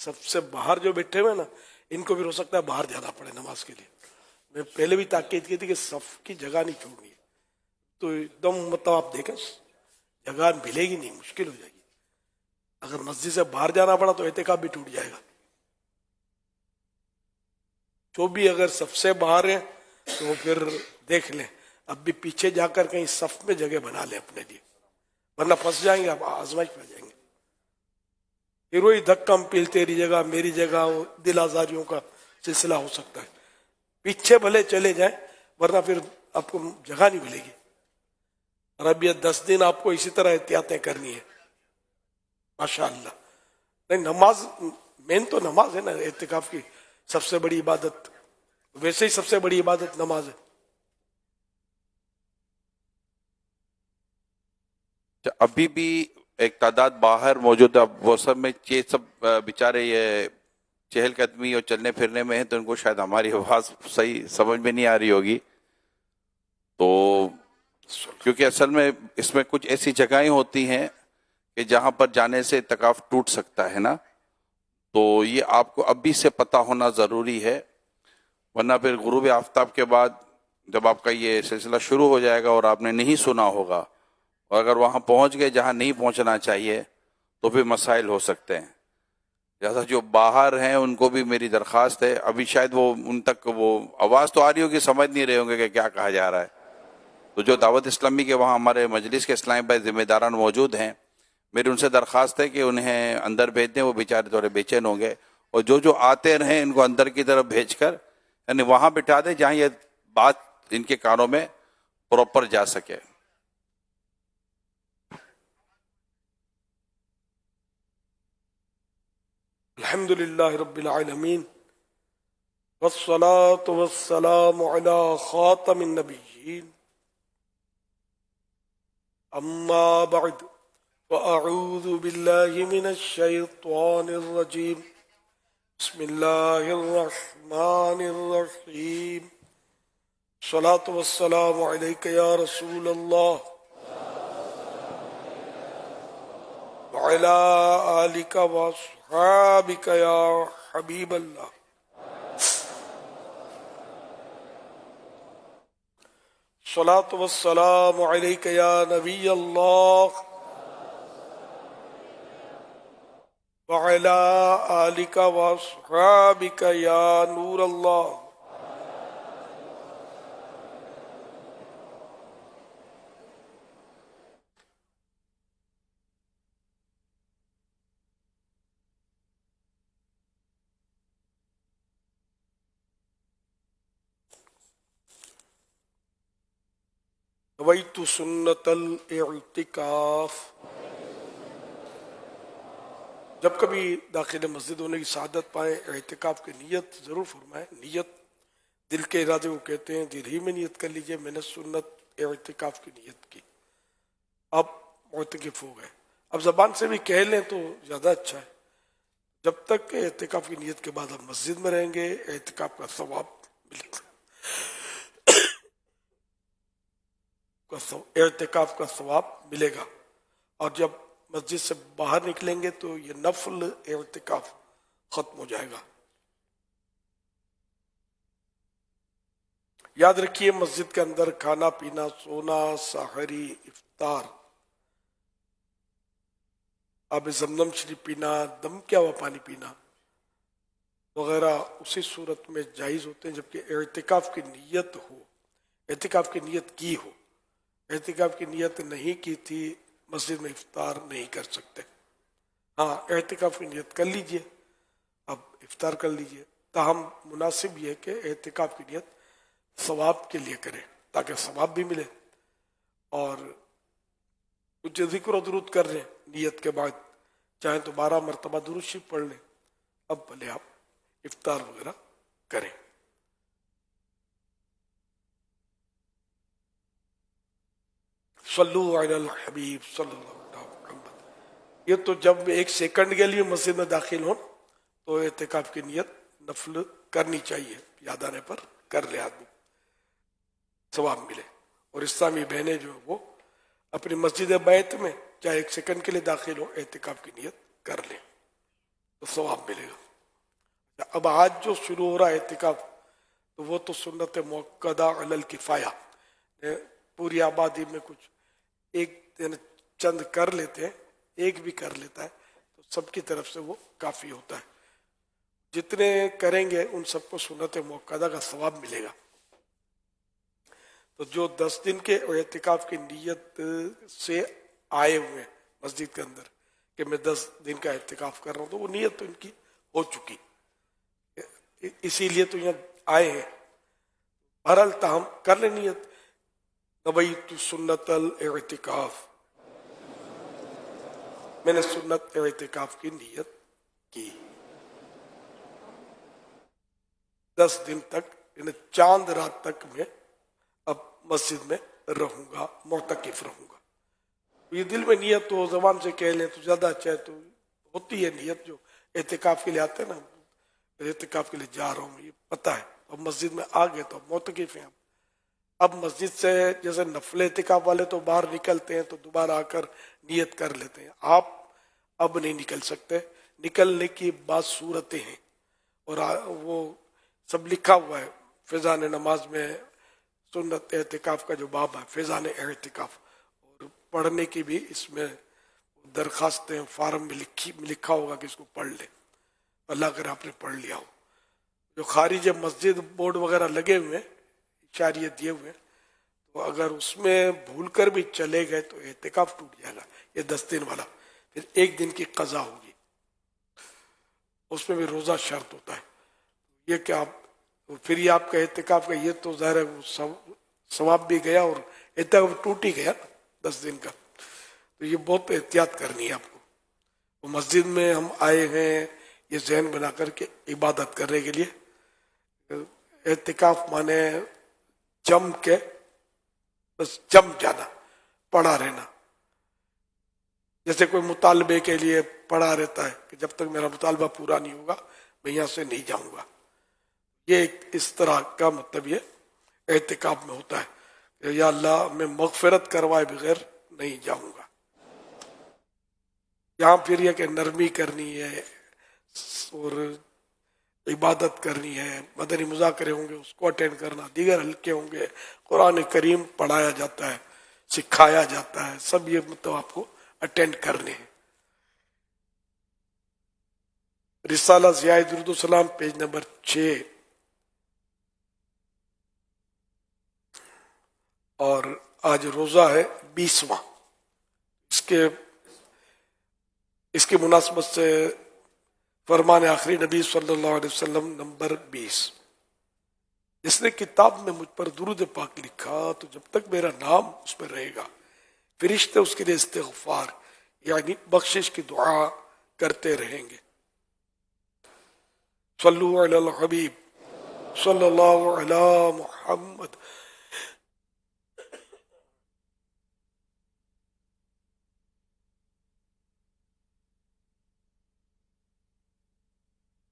سب سے باہر جو بیٹھے ہوئے نا ان کو بھی ہو سکتا ہے باہر جانا پڑے نماز کے لیے. میں پہلے بھی تاکید کی تھی کہ صف کی جگہ نہیں چھوڑنی ہے. تو ایک دم مطلب آپ دیکھیں جگہ ملے گی نہیں, مشکل ہو جائے گی. اگر مسجد سے باہر جانا پڑا تو اعتکاف بھی ٹوٹ جائے گا. جو بھی اگر سب سے باہر ہے تو پھر دیکھ لیں, اب بھی پیچھے جا کر کہیں صف میں جگہ بنا لیں اپنے لیے, ورنہ پھنس جائیں گے, آپ آزمائش میں جائیں گے. پھر وہی دھکم پیل تیری جگہ میری جگہ, وہ دل آزاریوں کا سلسلہ ہو سکتا ہے. پیچھے بھلے چلے جائیں ورنہ پھر آپ کو جگہ نہیں ملے گی. اور اب یہ 10 دن آپ کو اسی طرح احتیاطیں کرنی ہے ماشاء اللہ. نہیں نماز مین تو نماز ہے نا اعتکاف کی سب سے بڑی عبادت, ویسے ہی سب سے بڑی عبادت نماز ہے. ابھی بھی ایک تعداد باہر موجود ہے, اب وہ سب میں یہ سب بیچارے یہ چہل قدمی اور چلنے پھرنے میں ہیں, تو ان کو شاید ہماری آواز صحیح سمجھ میں نہیں آ رہی ہوگی. تو کیونکہ اصل میں اس میں کچھ ایسی جگہیں ہوتی ہیں کہ جہاں پر جانے سے اعتکاف ٹوٹ سکتا ہے نا, تو یہ آپ کو ابھی سے پتہ ہونا ضروری ہے, ورنہ پھر غروب آفتاب کے بعد جب آپ کا یہ سلسلہ شروع ہو جائے گا اور آپ نے نہیں سنا ہوگا, اور اگر وہاں پہنچ گئے جہاں نہیں پہنچنا چاہیے تو پھر مسائل ہو سکتے ہیں. لہٰذا جو باہر ہیں ان کو بھی میری درخواست ہے, ابھی شاید وہ ان تک وہ آواز تو آ رہی ہوگی, سمجھ نہیں رہے ہوں گے کہ کیا کہا جا رہا ہے. تو جو دعوت اسلامی کے وہاں ہمارے مجلس کے اسلامی بھائی ذمہ داران موجود ہیں, میری ان سے درخواست ہے کہ انہیں اندر بھیج دیں, وہ بیچارے تھوڑے بے چین ہوں گے, اور جو آتے رہیں ان کو اندر کی طرف بھیج کر یعنی وہاں بٹھا دیں جہاں یہ بات ان کے کانوں میں پراپر جا سکے. الحمد للہ رب العالمین والصلاة والسلام على خاتم النبیین اما بعد فاعوذ باللہ من الشیطان الرجیم بسم اللہ الرحمن الرحیم الصلاة والسلام علیک یا رسول اللہ وعلى آلك وأصحابك يا حبيب الله. الصلاة والسلام عليك يا نبي الله وعلى آلك وأصحابك يا نور الله. نویت سنت الاعتکاف. جب کبھی داخل مسجد ہونے کی سعادت پائیں اعتکاف کی نیت ضرور فرمائیں. نیت دل کے ارادے کو کہتے ہیں, دل ہی میں نیت کر لیجئے میں نے سنت اعتکاف کی نیت کی, اب معتکف ہو گئے. اب زبان سے بھی کہہ لیں تو زیادہ اچھا ہے. جب تک اعتکاف کی نیت کے بعد آپ مسجد میں رہیں گے اعتکاف کا ثواب ملے گا, اعتکاف کا ثواب ملے گا. اور جب مسجد سے باہر نکلیں گے تو یہ نفل اعتکاف ختم ہو جائے گا. یاد رکھیے مسجد کے اندر کھانا پینا, سونا, سحری, افطار, آب زمزم شریف پینا, دم کیا ہوا پانی پینا وغیرہ اسی صورت میں جائز ہوتے ہیں جبکہ اعتکاف کی نیت ہو, اعتکاف کی نیت کی ہو. اعتکاف کی نیت نہیں کی تھی مسجد میں افطار نہیں کر سکتے. ہاں اعتکاف کی نیت کر لیجئے, اب افطار کر لیجئے. تاہم مناسب یہ ہے کہ اعتکاف کی نیت ثواب کے لیے کریں تاکہ ثواب بھی ملے, اور کچھ ذکر و درود کر لیں نیت کے بعد, چاہیں تو 12 مرتبہ درود شریف پڑھ لیں. اب بھلے آپ افطار وغیرہ کریں. صلو علی الحبیب صلی اللہ علیہ وسلم. یہ تو جب 1 سیکنڈ کے لیے مسجد میں داخل ہوں تو اعتکاف کی نیت نفل کرنی چاہیے, یاد آنے پر کر لے آدمی, ثواب ملے. اور اسلامی بہنیں جو وہ اپنی مسجد بیت میں چاہے 1 سیکنڈ کے لیے داخل ہو اعتکاف کی نیت کر لیں. تو ثواب ملے گا۔ اب آج جو شروع ہو رہا ہے اعتکاف تو وہ تو سنت موقدہ علی الکفایہ، پوری آبادی میں کچھ ایک چند کر لیتے ہیں، ایک بھی کر لیتا ہے تو سب کی طرف سے وہ کافی ہوتا ہے۔ جتنے کریں گے ان سب کو سنت موقدہ کا ثواب ملے گا۔ تو جو 10 دن کے اعتکاف کی نیت سے آئے ہوئے ہیں مسجد کے اندر کہ میں 10 دن کا اعتکاف کر رہا ہوں، تو وہ نیت تو ان کی ہو چکی، اسی لیے تو یہاں آئے ہیں۔ بہرحال تاہم کر لیں نیت، نویت سنت الاعتکاف، میں نے سنت اعتکاف کی نیت کی 10 دن تک، یعنی چاند رات تک میں اب مسجد میں رہوں گا، معتکف رہوں گا۔ یہ دل میں نیت تو زبان سے کہہ لیں تو زیادہ اچھا ہے، تو ہوتی ہے نیت، جو اعتکاف کے لیے آتے ہیں نا، اعتکاف کے لیے جا رہا ہوں یہ پتہ ہے، اب مسجد میں آ گئے تو معتکف ہیں۔ اب مسجد سے جیسے نفل اعتکاف والے تو باہر نکلتے ہیں تو دوبارہ آ کر نیت کر لیتے ہیں، آپ اب نہیں نکل سکتے۔ نکلنے کی بعض صورتیں ہیں اور وہ سب لکھا ہوا ہے فیضان نماز میں، سنت اعتکاف کا جو باب ہے فیضان اعتکاف، اور پڑھنے کی بھی اس میں درخواستیں فارم میں لکھا ہوگا کہ اس کو پڑھ لیں، اللہ کرے آپ نے پڑھ لیا ہو۔ جو خارج مسجد بورڈ وغیرہ لگے ہوئے ہیں، اشاریہ دیے ہوئے ہیں، تو اگر اس میں بھول کر بھی چلے گئے تو اعتکاف ٹوٹ جائے گا، یہ 10 دن والا، پھر 1 دن کی قضا ہوگی، اس میں بھی روزہ شرط ہوتا ہے۔ یہ کہ آپ پھر یہ آپ کا اعتکاف کا یہ تو ظاہر ہے وہ ثواب بھی گیا اور اعتکاف ٹوٹ ہی گیا 10 دن کا، تو یہ بہت احتیاط کرنی ہے آپ کو۔ وہ مسجد میں ہم آئے ہیں یہ ذہن بنا کر کے عبادت کرنے کے لیے، اعتکاف مانے جم کے بس جم جانا، پڑا رہنا، جیسے کوئی مطالبے کے لیے پڑا رہتا ہے کہ جب تک میرا مطالبہ پورا نہیں ہوگا میں یہاں سے نہیں جاؤں گا، یہ اس طرح کا مطلب یہ اعتکاف میں ہوتا ہے کہ یا اللہ میں مغفرت کروائے بغیر نہیں جاؤں گا۔ یہاں پھر یہ کہ نرمی کرنی ہے اور عبادت کرنی ہے، مدنی مذاکرے ہوں گے اس کو اٹینڈ کرنا، دیگر حلقے ہوں گے، قرآن کریم پڑھایا جاتا ہے، سکھایا جاتا ہے، سب یہ مطلب آپ کو اٹینڈ کرنے ہیں۔ رسالہ ضیاء درود السلام پیج نمبر 6، اور آج روزہ ہے 20واں، اس کی مناسبت سے فرمان آخری نبی صلی اللہ علیہ وسلم نمبر 20، جس نے کتاب میں مجھ پر درود پاک لکھا تو جب تک میرا نام اس پر رہے گا فرشتے اس کے لیے استغفار یعنی بخشش کی دعا کرتے رہیں گے۔ صلو علی الحبیب صلی اللہ علی محمد۔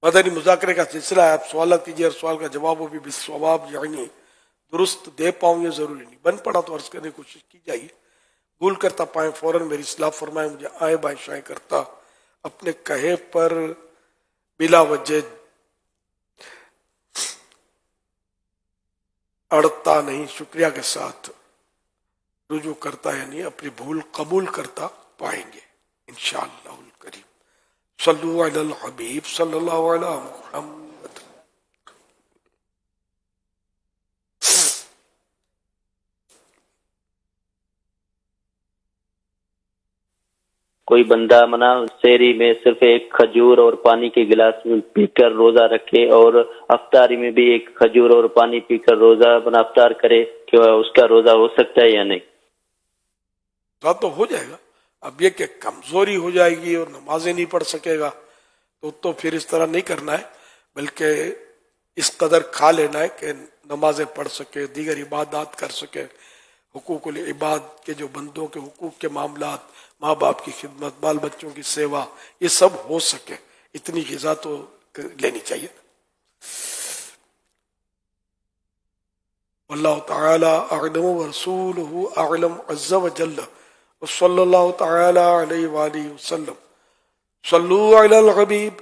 مدنی مذاکرے کا سلسلہ ہے، آپ سوالات کیجیے اور سوال کا جواب وہ بھی بالصواب یعنی درست دے پاؤں یہ ضروری نہیں، بن پڑا تو عرض کرنے کی کوشش کی جائے، بھول کرتا پائیں فوراً میری اصلاح فرمائیں، مجھے آئے بائیں شائیں کرتا اپنے کہے پر بلا وجہ اڑتا نہیں، شکریہ کے ساتھ رجوع کرتا یعنی اپنی بھول قبول کرتا پائیں گے انشاءاللہ الکریم۔ صلو علی الحبیب صلی اللہ علیہ محمد۔ کوئی بندہ منا سحری میں صرف ایک کھجور اور پانی کے گلاس میں پی کر روزہ رکھے اور افطاری میں بھی ایک کھجور اور پانی پی کر روزہ بنا افطار کرے، کہ اس کا روزہ ہو سکتا ہے یا نہیں؟ تو ہو جائے گا، اب یہ کہ کمزوری ہو جائے گی اور نمازیں نہیں پڑھ سکے گا تو پھر اس طرح نہیں کرنا ہے، بلکہ اس قدر کھا لینا ہے کہ نمازیں پڑھ سکے، دیگر عبادات کر سکے، حقوق العباد کے جو بندوں کے حقوق کے معاملات، ماں باپ کی خدمت، بال بچوں کی سیوا، یہ سب ہو سکے، اتنی غذا تو لینی چاہیے۔ اللہ تعالی اعلم ورسولہ اعلم عز وجل وصلی اللہ تعالی علیہ وآلہ وسلم۔ صلو علی الحبیب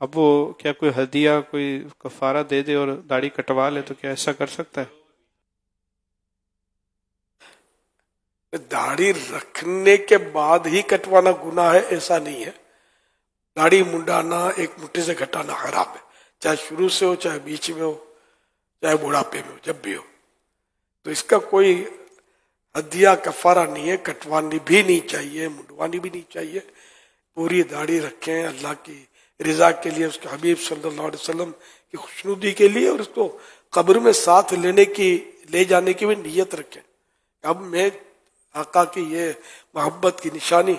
اب وہ کیا کوئی ہدیہ کوئی کفارہ دے دے اور داڑھی کٹوا لے تو کیا ایسا کر سکتا ہے؟ داڑھی رکھنے کے بعد ہی کٹوانا گناہ ہے ایسا نہیں ہے. داڑھی منڈانا ایک مٹھی سے گھٹانا حرام ہے، چاہے شروع سے ہو، چاہے بیچ میں ہو، چاہے بڑھاپے میں ہو، جب بھی ہو. تو اس کا کوئی ہدیہ کفارہ نہیں ہے، کٹوانی بھی نہیں چاہیے، منڈوانی بھی نہیں چاہیے. پوری داڑھی رکھیں اللہ کی رضا کے لیے، اس کے حبیب صلی اللہ علیہ وسلم کی خوشنودی کے لیے، اور اس کو قبر میں ساتھ لے جانے کی بھی نیت رکھیں. اب میں آقا کی یہ محبت کی نشانی،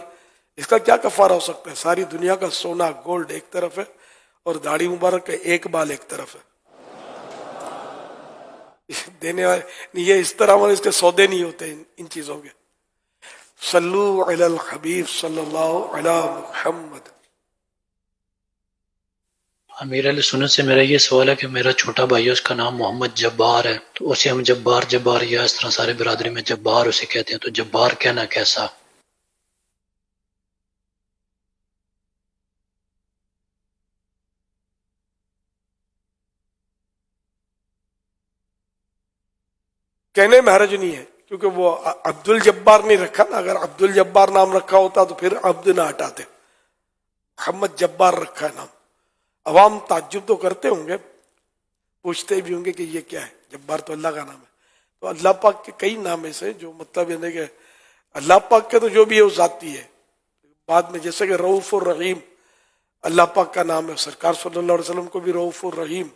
اس کا کیا کفارہ ہو سکتا ہے؟ ساری دنیا کا سونا گولڈ ایک طرف ہے اور داڑھی مبارک کا ایک بال ایک طرف ہے. دینے والے یہ اس طرح اس کے سودے نہیں ہوتے ان چیزوں کے. صلو علی الحبیب صلی اللہ علی محمد. امیر علیہ سنت سے میرا یہ سوال ہے کہ میرا چھوٹا بھائی ہے، اس کا نام محمد جبار ہے، تو اسے ہم جبار یا اس طرح سارے برادری میں جبار اسے کہتے ہیں، تو جبار کہنا کیسا؟ کہنے میں حرج نہیں ہے، کیونکہ وہ عبد الجبار نہیں رکھا نا. اگر عبد الجبار نام رکھا ہوتا تو پھر عبد نہ ہٹاتے. محمد جبار رکھا ہے نام. عوام تعجب تو کرتے ہوں گے، پوچھتے بھی ہوں گے کہ یہ کیا ہے. جبار تو اللہ کا نام ہے. تو اللہ پاک کے کئی نام ایسے جو مطلب یعنی کہ اللہ پاک کے تو جو بھی ہے وہ ذاتی ہے. بعد میں جیسے کہ رؤوف الرحیم اللہ پاک کا نام ہے، سرکار صلی اللہ علیہ وسلم کو بھی رؤوف الرحیم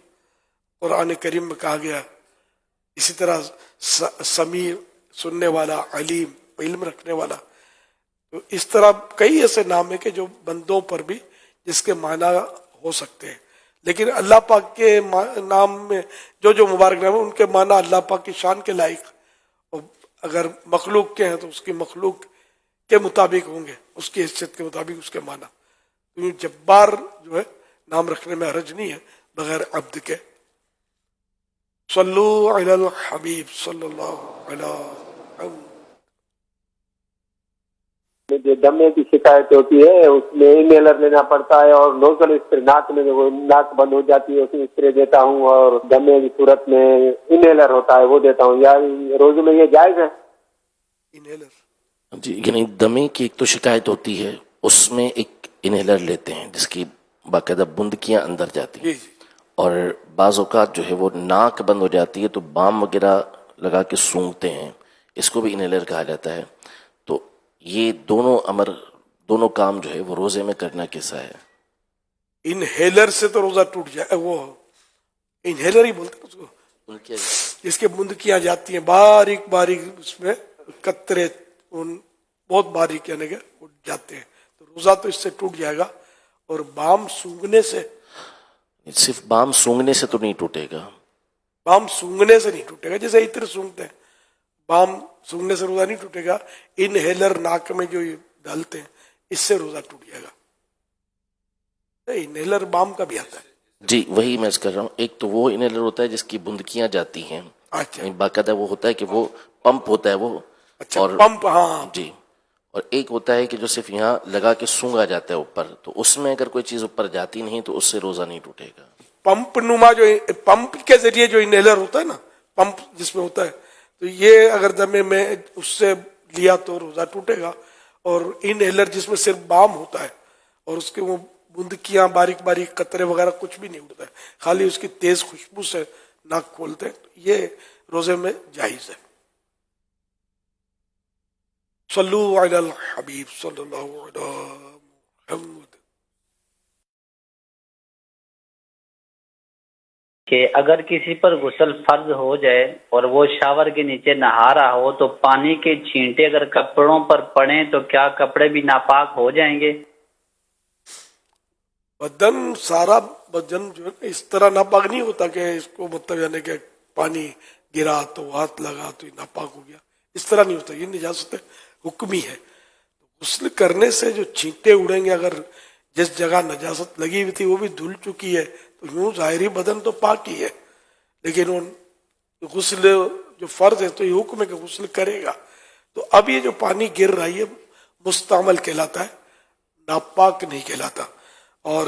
قرآن کریم میں کہا گیا. اسی طرح سمیع سننے والا، علیم علم رکھنے والا. تو اس طرح کئی ایسے نام ہیں کہ جو بندوں پر بھی جس کے معنی ہو سکتے ہیں. لیکن اللہ پاک کے نام میں جو مبارک نام ہیں ان کے معنی اللہ پاک کی شان کے لائق، اور اگر مخلوق کے ہیں تو اس کی مخلوق کے مطابق ہوں گے، اس کی حیثیت کے مطابق اس کے معنی. تو جبار جو ہے نام رکھنے میں حرج نہیں ہے بغیر عبد کے. صلو علی الحبیب صلی اللہ علیہ وسلم. جو دمے کی شکایت ہوتی ہے اس میں انہیلر لینا پڑتا ہے، اور نوزل اسپرے ناک میں جو ناک بند ہو جاتی ہے اس میں اسپرے دیتا ہوں، اور دمے کی صورت میں انہیلر ہوتا ہے وہ دیتا ہوں. یا روزے میں یہ جائز ہے؟ انہیلر جی، یعنی دمے کی ایک تو شکایت ہوتی ہے، اس میں ایک انہیلر لیتے ہیں جس کی باقاعدہ بندکیاں اندر جاتی ہیں، اور بعض اوقات جو ہے وہ ناک بند ہو جاتی ہے تو بام وغیرہ لگا کے سونگھتے ہیں، اس کو بھی انہیلر کہا جاتا ہے. تو یہ دونوں کام جو ہے وہ روزے میں کرنا کیسا ہے؟ انہیلر سے تو روزہ ٹوٹ جائے. وہ انہیلر ہی بولتے ہیں اس کو، جس کے بندکیاں جاتی ہیں باریک باریک، اس میں قطرے بہت باریک یعنی کہ جاتے ہیں، تو روزہ تو اس سے ٹوٹ جائے گا. اور بام سونگنے سے، صرف بام سونگنے سے تو نہیں ٹوٹے گا. بام سونگنے سے نہیں ٹوٹے گا، جیسے عطر سونگتے ہیں، بام سونگنے سے روزہ نہیں ٹوٹے گا. انہیلر ناک میں جو ڈالتے ہیں اس سے روزہ ٹوٹ جائے گا. انہیلر بام کا بھی آتا ہے. جی وہی میں کر رہا ہوں. ایک تو وہ انہیلر ہوتا ہے جس کی بندکیاں جاتی ہیں، اچھا باقاعدہ وہ ہوتا ہے کہ وہ پمپ ہوتا ہے وہ، اور پمپ، ہاں جی. اور ایک ہوتا ہے کہ جو صرف یہاں لگا کے سونگا جاتا ہے اوپر، تو اس میں اگر کوئی چیز اوپر جاتی نہیں تو اس سے روزہ نہیں ٹوٹے گا. پمپ نما جو پمپ کے ذریعے جو انہیلر ہوتا ہے نا، پمپ جس میں ہوتا ہے، تو یہ اگر دمے میں اس سے لیا تو روزہ ٹوٹے گا. اور انہیلر جس میں صرف بام ہوتا ہے اور اس کے وہ بندکیاں باریک باریک قطرے وغیرہ کچھ بھی نہیں اڑتا ہے، خالی اس کی تیز خوشبو سے ناک کھولتے ہیں، تو یہ روزے میں جائز ہے. صلو علی الحبیب صلی اللہ علیہ محمد. کہ اگر کسی پر غسل فرض ہو جائے اور وہ شاور کے نیچے نہا رہا ہو تو پانی کے چھینٹے اگر کپڑوں پر پڑیں تو کیا کپڑے بھی ناپاک ہو جائیں گے؟ بدن سارا بدن جو ہے اس طرح ناپاک نہیں ہوتا کہ اس کو مطلب یعنی کہ پانی گرا تو ہاتھ لگا تو ناپاک ہو گیا، اس طرح نہیں ہوتا. یہ نجاست حکمی ہے. غسل کرنے سے جو چھینٹے اڑیں گے، اگر جس جگہ نجاست لگی ہوئی تھی وہ بھی دھل چکی ہے تو یوں ظاہری بدن تو پاک ہی ہے، لیکن غسل جو فرض ہے تو یہ حکم ہے کہ غسل کرے گا. تو اب یہ جو پانی گر رہا ہے یہ مستعمل کہلاتا ہے، ناپاک نہیں کہلاتا. اور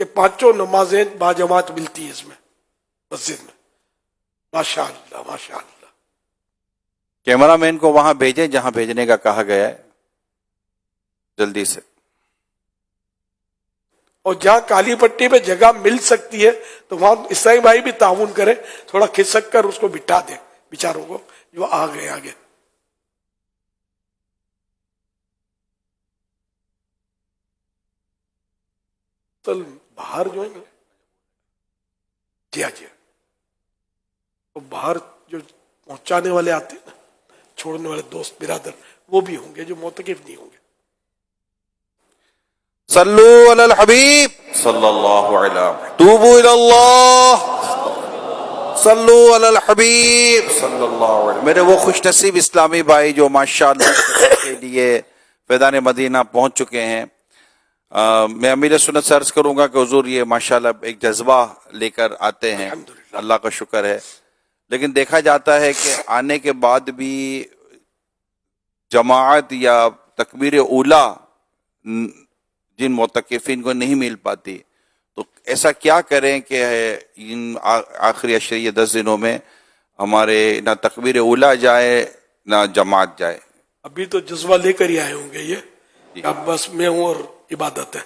کہ پانچوں نمازیں باجماعت ملتی ہے اس میں مسجد میں. ماشاء اللہ ماشاء اللہ. کیمرہ مین کو وہاں بھیجیں جہاں بھیجنے کا کہا گیا ہے جلدی سے. اور جہاں کالی پٹی پہ جگہ مل سکتی ہے تو وہاں اسلامی بھائی بھی تعاون کرے, تھوڑا کھسک کر اس کو بٹھا دیں بیچاروں کو جو آ گئے آگے. تو باہر جو ہے نا, جی ہاں جی, تو باہر جو پہنچانے والے آتے ہیں نا, چھوڑنے والے دوست برادر, وہ بھی ہوں گے جو معتکف نہیں ہوں گے. صلو علی الحبیب صلی اللہ علیہ توبوا الی اللہ صلو علی الحبیب صلی اللہ علیہ. میرے وہ خوش نصیب اسلامی بھائی جو ماشاءاللہ کے لیے فیضان مدینہ پہنچ چکے ہیں, میں امیر سنت سے عرض کروں گا کہ حضور یہ ماشاءاللہ ایک جذبہ لے کر آتے ہیں, اللہ کا شکر ہے. لیکن دیکھا جاتا ہے کہ آنے کے بعد بھی جماعت یا تکبیر اولیٰ جن معتکفین کو نہیں مل پاتی, تو ایسا کیا کریں کہ ان آخری عشریہ 10 دنوں میں ہمارے نہ تکبیر اولیٰ جائے نہ جماعت جائے. ابھی تو جذبہ لے کر ہی آئے ہوں گے یہ, اب بس میں ہوں اور عبادت ہے,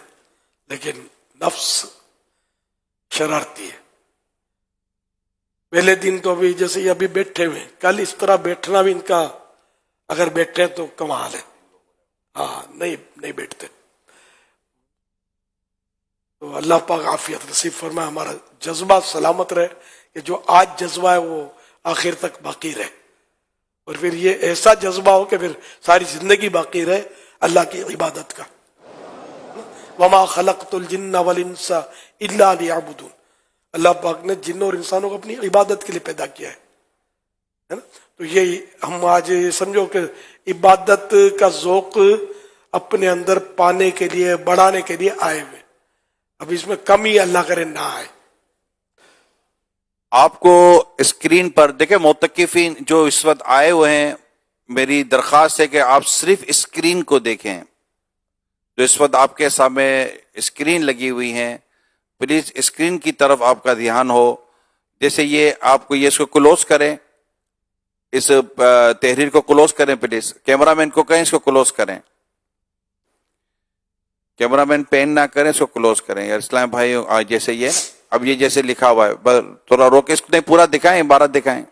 لیکن نفس شرارتی ہے. پہلے دن تو ابھی جیسے یہ ابھی بیٹھے ہوئے, کل اس طرح بیٹھنا بھی ان کا اگر بیٹھے تو کمال ہے. ہاں نہیں بیٹھتے. تو اللہ پاک عافیت نصیب فرمائے, ہمارا جذبہ سلامت رہے, کہ جو آج جذبہ ہے وہ آخر تک باقی رہے, اور پھر یہ ایسا جذبہ ہو کہ پھر ساری زندگی باقی رہے اللہ کی عبادت کا. وما خلقت الجن والانس الا لیعبدون. اللہ پاک نے جن اور انسانوں کو اپنی عبادت کے لیے پیدا کیا ہے نا. تو یہی ہم آج سمجھو کہ عبادت کا ذوق اپنے اندر پانے کے لیے, بڑھانے کے لیے آئے ہوئے. اب اس میں کمی اللہ کرے نہ آئے. آپ کو اسکرین پر دیکھیں معتکفین جو اس وقت آئے ہوئے ہیں, میری درخواست ہے کہ آپ صرف اسکرین کو دیکھیں. جو اس وقت آپ کے سامنے اسکرین لگی ہوئی ہیں, پلیز اسکرین کی طرف آپ کا دھیان ہو. جیسے یہ آپ کو یہ اس کو کلوز کریں, اس تحریر کو کلوز کریں پلیز. کیمرہ مین کو کہیں اس کو کلوز کریں, کیمرہ مین پین نہ کریں, اس کو کلوز کریں. یا اسلام بھائی جیسے یہ اب یہ جیسے لکھا ہوا ہے, تھوڑا روکے اس کو پورا دکھائیں, عبارت دکھائیں.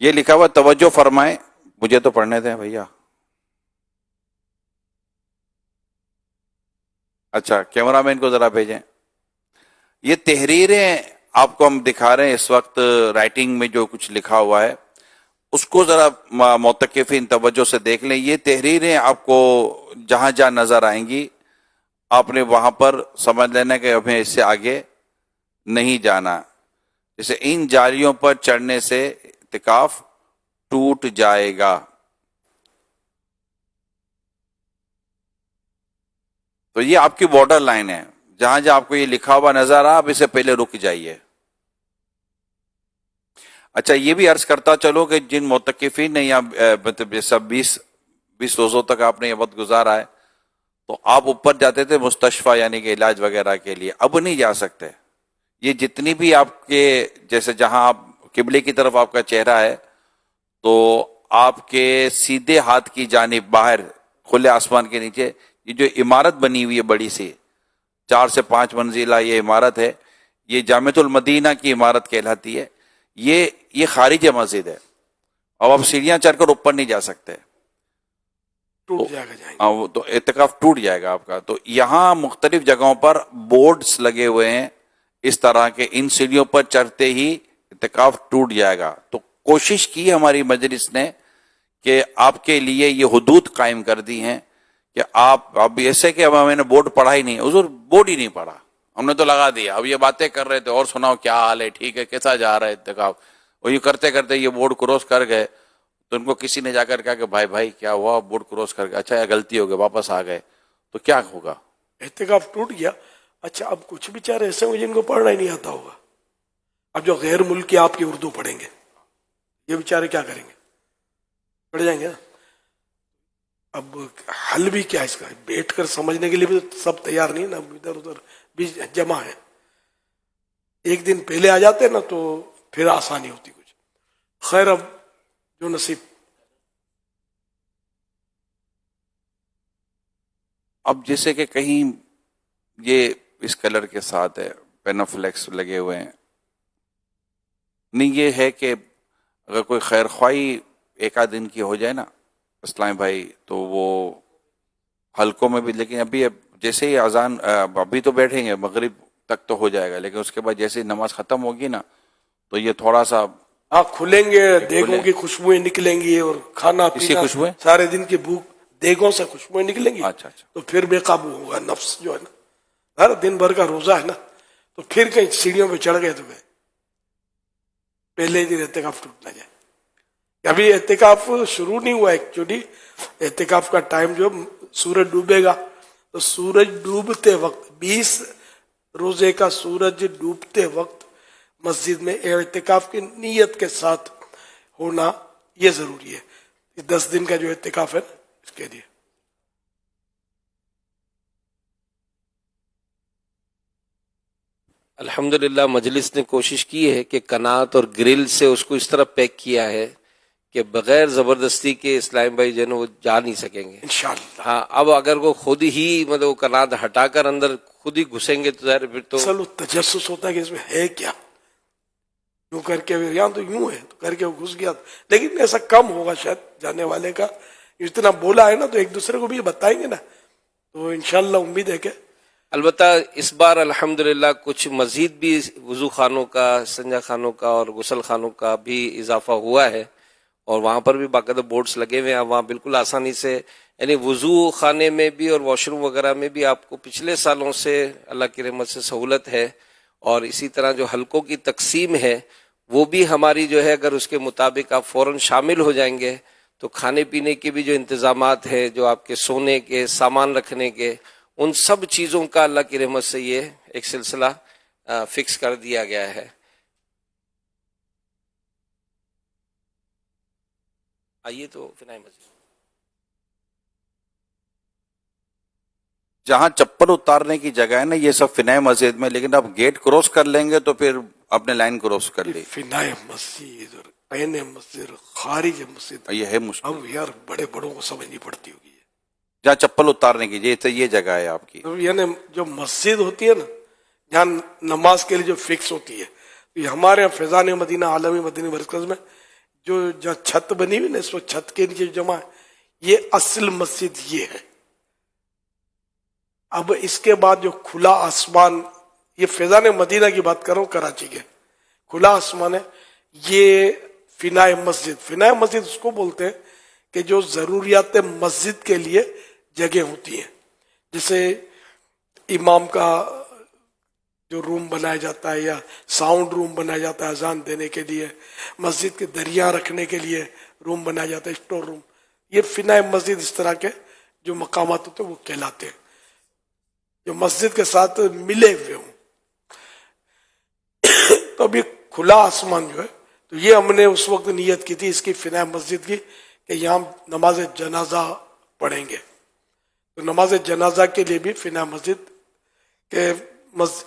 یہ لکھا ہوا توجہ فرمائیں, مجھے تو پڑھنے دیں بھیا. اچھا کیمرہ مین کو ذرا بھیجیں. یہ تحریریں آپ کو ہم دکھا رہے ہیں اس وقت, رائٹنگ میں جو کچھ لکھا ہوا ہے اس کو ذرا معتکفین توجہ سے دیکھ لیں. یہ تحریریں آپ کو جہاں جہاں نظر آئیں گی آپ نے وہاں پر سمجھ لینا کہ ہمیں اس سے آگے نہیں جانا. جیسے ان جالیوں پر چڑھنے سے اعتکاف ٹوٹ جائے گا. تو یہ آپ کی بارڈر لائن ہے, جہاں جہاں آپ کو یہ لکھا ہوا نظر آ, آپ اسے پہلے رک جائیے. اچھا یہ بھی عرض کرتا چلو کہ جن معتکفین نے یہاں مطلب سب 20 روزوں تک آپ نے یہ وقت گزارا ہے, تو آپ اوپر جاتے تھے مستشفیٰ یعنی کہ علاج وغیرہ کے لیے, اب نہیں جا سکتے. یہ جتنی بھی آپ کے جیسے جہاں آپ قبلے کی طرف آپ کا چہرہ ہے, تو آپ کے سیدھے ہاتھ کی جانب باہر کھلے آسمان کے نیچے یہ جو عمارت بنی ہوئی ہے بڑی سی 4 سے 5 منزلہ یہ عمارت ہے, یہ جامعۃ المدینہ کی عمارت کہلاتی ہے. یہ خارج مسجد ہے, اب آپ سیڑھیاں چڑھ کر اوپر نہیں جا سکتے, ٹوٹ جائے گا, تو اعتکاف ٹوٹ جائے گا آپ کا. تو یہاں مختلف جگہوں پر بورڈز لگے ہوئے ہیں اس طرح کے, ان سیڑھیوں پر چڑھتے ہی اعتکاف ٹوٹ جائے گا. تو کوشش کی ہماری مجلس نے کہ آپ کے لیے یہ حدود قائم کر دی ہیں کہ آپ اب ایسے کہ اب میں نے بورڈ پڑھا ہی نہیں, حضور بورڈ ہی نہیں پڑھا, ہم نے تو لگا دیا. اب یہ باتیں کر رہے تھے اور سناؤ کیا حال ہے, ٹھیک ہے, کیسا جا رہا ہے اعتکاف, اور یہ کرتے کرتے یہ بورڈ کراس کر گئے. تو ان کو کسی نے جا کر کہا کہ بھائی کیا ہوا, بورڈ کراس کر گئے, اچھا یہ غلطی ہو گئی, واپس آ گئے, تو کیا ہوگا؟ اعتکاف ٹوٹ گیا. اچھا اب کچھ بیچارے ایسے ہیں جن کو پڑھنا ہی نہیں آتا ہوگا, اب جو غیر ملکی آپ کی اردو پڑھیں گے, یہ بیچارے کیا کریں گے, پڑھ جائیں گے نا. اب حل بھی کیا اس کا؟ بیٹھ کر سمجھنے کے لیے بھی تو سب تیار نہیں نا، ادھر ادھر بھی جمع ہے. ایک دن پہلے آ جاتے نا تو پھر آسانی ہوتی کچھ. خیر، اب جو نصیب. اب جیسے کہ کہیں یہ اس کلر کے ساتھ ہے، پینوفلیکس لگے ہوئے ہیں، نہیں یہ ہے کہ اگر کوئی خیر خواہی ایک آدھ دن کی ہو جائے نا اسلام بھائی، تو وہ حلقوں میں بھی، لیکن ابھی جیسے ہی اذان، ابھی تو بیٹھیں گے مغرب تک تو ہو جائے گا، لیکن اس کے بعد جیسے ہی نماز ختم ہوگی نا تو یہ تھوڑا سا کھلیں گے، دیگوں کی خوشبوئیں نکلیں گی، اور کھانا پینا خوشبوئیں سارے دن کی بھوک دیگوں سے خوشبوئیں نکلیں گی. اچھا تو پھر بے قابو ہوگا نفس جو ہے نا. ہر دن بھر کا روزہ ہے نا، تو پھر کہیں سیڑھیوں پہ چڑھ گئے تو گئے، پہلے دن اعتکاف ٹوٹ نہ جائے. ابھی اعتکاف شروع نہیں ہوا ایکچولی. اعتکاف کا ٹائم جو سورج ڈوبے گا، تو سورج ڈوبتے وقت 20 روزے کا سورج ڈوبتے وقت مسجد میں اعتکاف کی نیت کے ساتھ ہونا یہ ضروری ہے. 10 دن کا جو اعتکاف ہے نا اس کے لیے. الحمدللہ مجلس نے کوشش کی ہے کہ کنات اور گرل سے اس کو اس طرح پیک کیا ہے کہ بغیر زبردستی کے اسلام بھائی جو ہے وہ جا نہیں سکیں گے انشاءاللہ. ہاں، اب اگر وہ خود ہی مطلب وہ کنات ہٹا کر اندر خود ہی گھسیں گے تو ظاہر پھر تو اصل تجسس ہوتا ہے کہ اس میں ہے کیا، یوں کر کے یہاں تو یوں ہے تو کر کے وہ گھس گیا. لیکن ایسا کم ہوگا شاید جانے والے کا، اتنا بولا ہے نا تو ایک دوسرے کو بھی بتائیں گے نا، تو انشاءاللہ امید ہے کہ البتہ اس بار الحمدللہ کچھ مزید بھی وضو خانوں کا، استنجا خانوں کا اور غسل خانوں کا بھی اضافہ ہوا ہے، اور وہاں پر بھی باقاعدہ بورڈز لگے ہوئے ہیں. وہاں بالکل آسانی سے، یعنی وضو خانے میں بھی اور واش روم وغیرہ میں بھی آپ کو پچھلے سالوں سے اللہ کی رحمت سے سہولت ہے. اور اسی طرح جو حلقوں کی تقسیم ہے وہ بھی ہماری جو ہے اگر اس کے مطابق آپ فوراً شامل ہو جائیں گے تو کھانے پینے کے بھی جو انتظامات ہے، جو آپ کے سونے کے، سامان رکھنے کے، ان سب چیزوں کا اللہ کی رحمت سے یہ ایک سلسلہ فکس کر دیا گیا ہے. آئیے تو فنائی مسجد جہاں چپل اتارنے کی جگہ ہے نا یہ سب فنائے مسجد میں، لیکن آپ گیٹ کراس کر لیں گے تو پھر اپنے لائن کراس کر لی. فنائے مسجد اور عین مسجد، خارج مسجد، یہ ہے مشکل. اب یار بڑے بڑوں کو سمجھنی پڑتی ہوگی. جہاں چپل اتارنے کی یہ جگہ ہے آپ کی، یعنی جو مسجد ہوتی ہے نا جہاں نماز کے لیے جو فکس ہوتی ہے، یہ ہمارے یہاں فیضان مدینہ عالمی مدینی مرکز میں جو جہاں چھت بنی ہوئی نا، اس وقت چھت کے نیچے جمع ہے، یہ اصل مسجد یہ ہے. اب اس کے بعد جو کھلا آسمان، یہ فیضان مدینہ کی بات کر رہا ہوں، کراچی کے کھلا آسمان ہے، یہ فنائے مسجد. فنائے مسجد اس کو بولتے ہیں کہ جو ضروریات مسجد کے لیے جگہ ہوتی ہیں، جیسے امام کا جو روم بنایا جاتا ہے یا ساؤنڈ روم بنایا جاتا ہے اذان دینے کے لیے، مسجد کے دریا رکھنے کے لیے روم بنایا جاتا ہے، اسٹور روم. یہ فنائے مسجد اس طرح کے جو مقامات ہوتے ہیں وہ کہلاتے ہیں، جو مسجد کے ساتھ ملے ہوئے ہوں. تو ابھی کھلا آسمان جو ہے، تو یہ ہم نے اس وقت نیت کی تھی اس کی فنائے مسجد کی کہ یہاں نماز جنازہ پڑھیں گے. تو نماز جنازہ کے لیے بھی فنائے مسجد کہ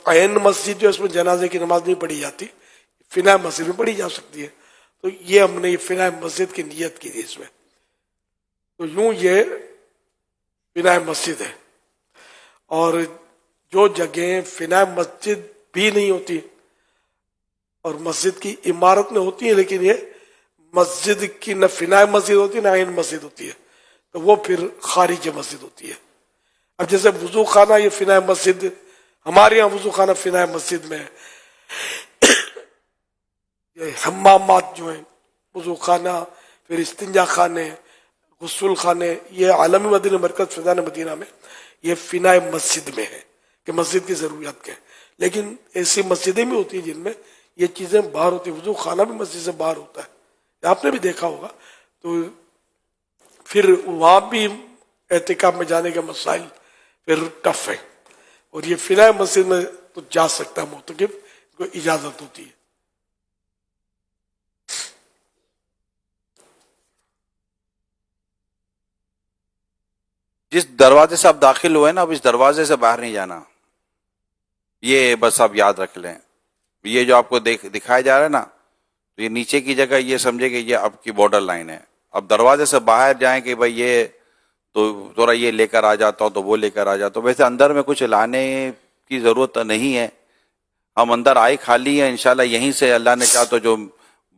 عین مسجد جو اس میں جنازے کی نماز نہیں پڑھی جاتی، فنائے مسجد میں پڑھی جا سکتی ہے. تو یہ ہم نے یہ فنائے مسجد کی نیت کی تھی اس میں. تو یوں یہ فنائے مسجد ہے. اور جو جگہیں فنائے مسجد بھی نہیں ہوتی اور مسجد کی عمارت میں ہوتی ہیں، لیکن یہ مسجد کی نہ فنائے مسجد ہوتی ہے نہ عین مسجد ہوتی ہے، تو وہ پھر خارج مسجد ہوتی ہے. اب جیسے وضو خانہ یہ فنائے مسجد، ہمارے یہاں وضو خانہ فنائے مسجد میں ہے. یہ حمامات جو ہیں، وضو خانہ، پھر استنجا خانے، غسل خانے، یہ عالمی مدینہ مرکز فیضان مدینہ میں یہ فنائے مسجد میں ہے کہ مسجد کی ضروریات کے ہیں. لیکن ایسی مسجدیں بھی ہوتی ہیں جن میں یہ چیزیں باہر ہوتی ہیں. وضو خانہ بھی مسجد سے باہر ہوتا ہے، آپ نے بھی دیکھا ہوگا. تو پھر وہاں بھی اعتکاف میں جانے کے مسائل پھر ٹف ہے. اور یہ فنائے مسجد میں تو جا سکتا ہے معتکف، کو اجازت ہوتی ہے. جس دروازے سے آپ داخل ہوئے نا اب اس دروازے سے باہر نہیں جانا، یہ بس آپ یاد رکھ لیں. یہ جو آپ کو دکھایا جا رہا ہے نا، تو یہ نیچے کی جگہ یہ سمجھے کہ یہ آپ کی بارڈر لائن ہے. اب دروازے سے باہر جائیں کہ بھائی یہ تو تھوڑا یہ لے کر آ جاتا ہوں تو وہ لے کر آ جاتا ہوں، ویسے اندر میں کچھ لانے کی ضرورت نہیں ہے. ہم اندر آئے خالی ہیں، انشاءاللہ یہیں سے اللہ نے چاہا تو جو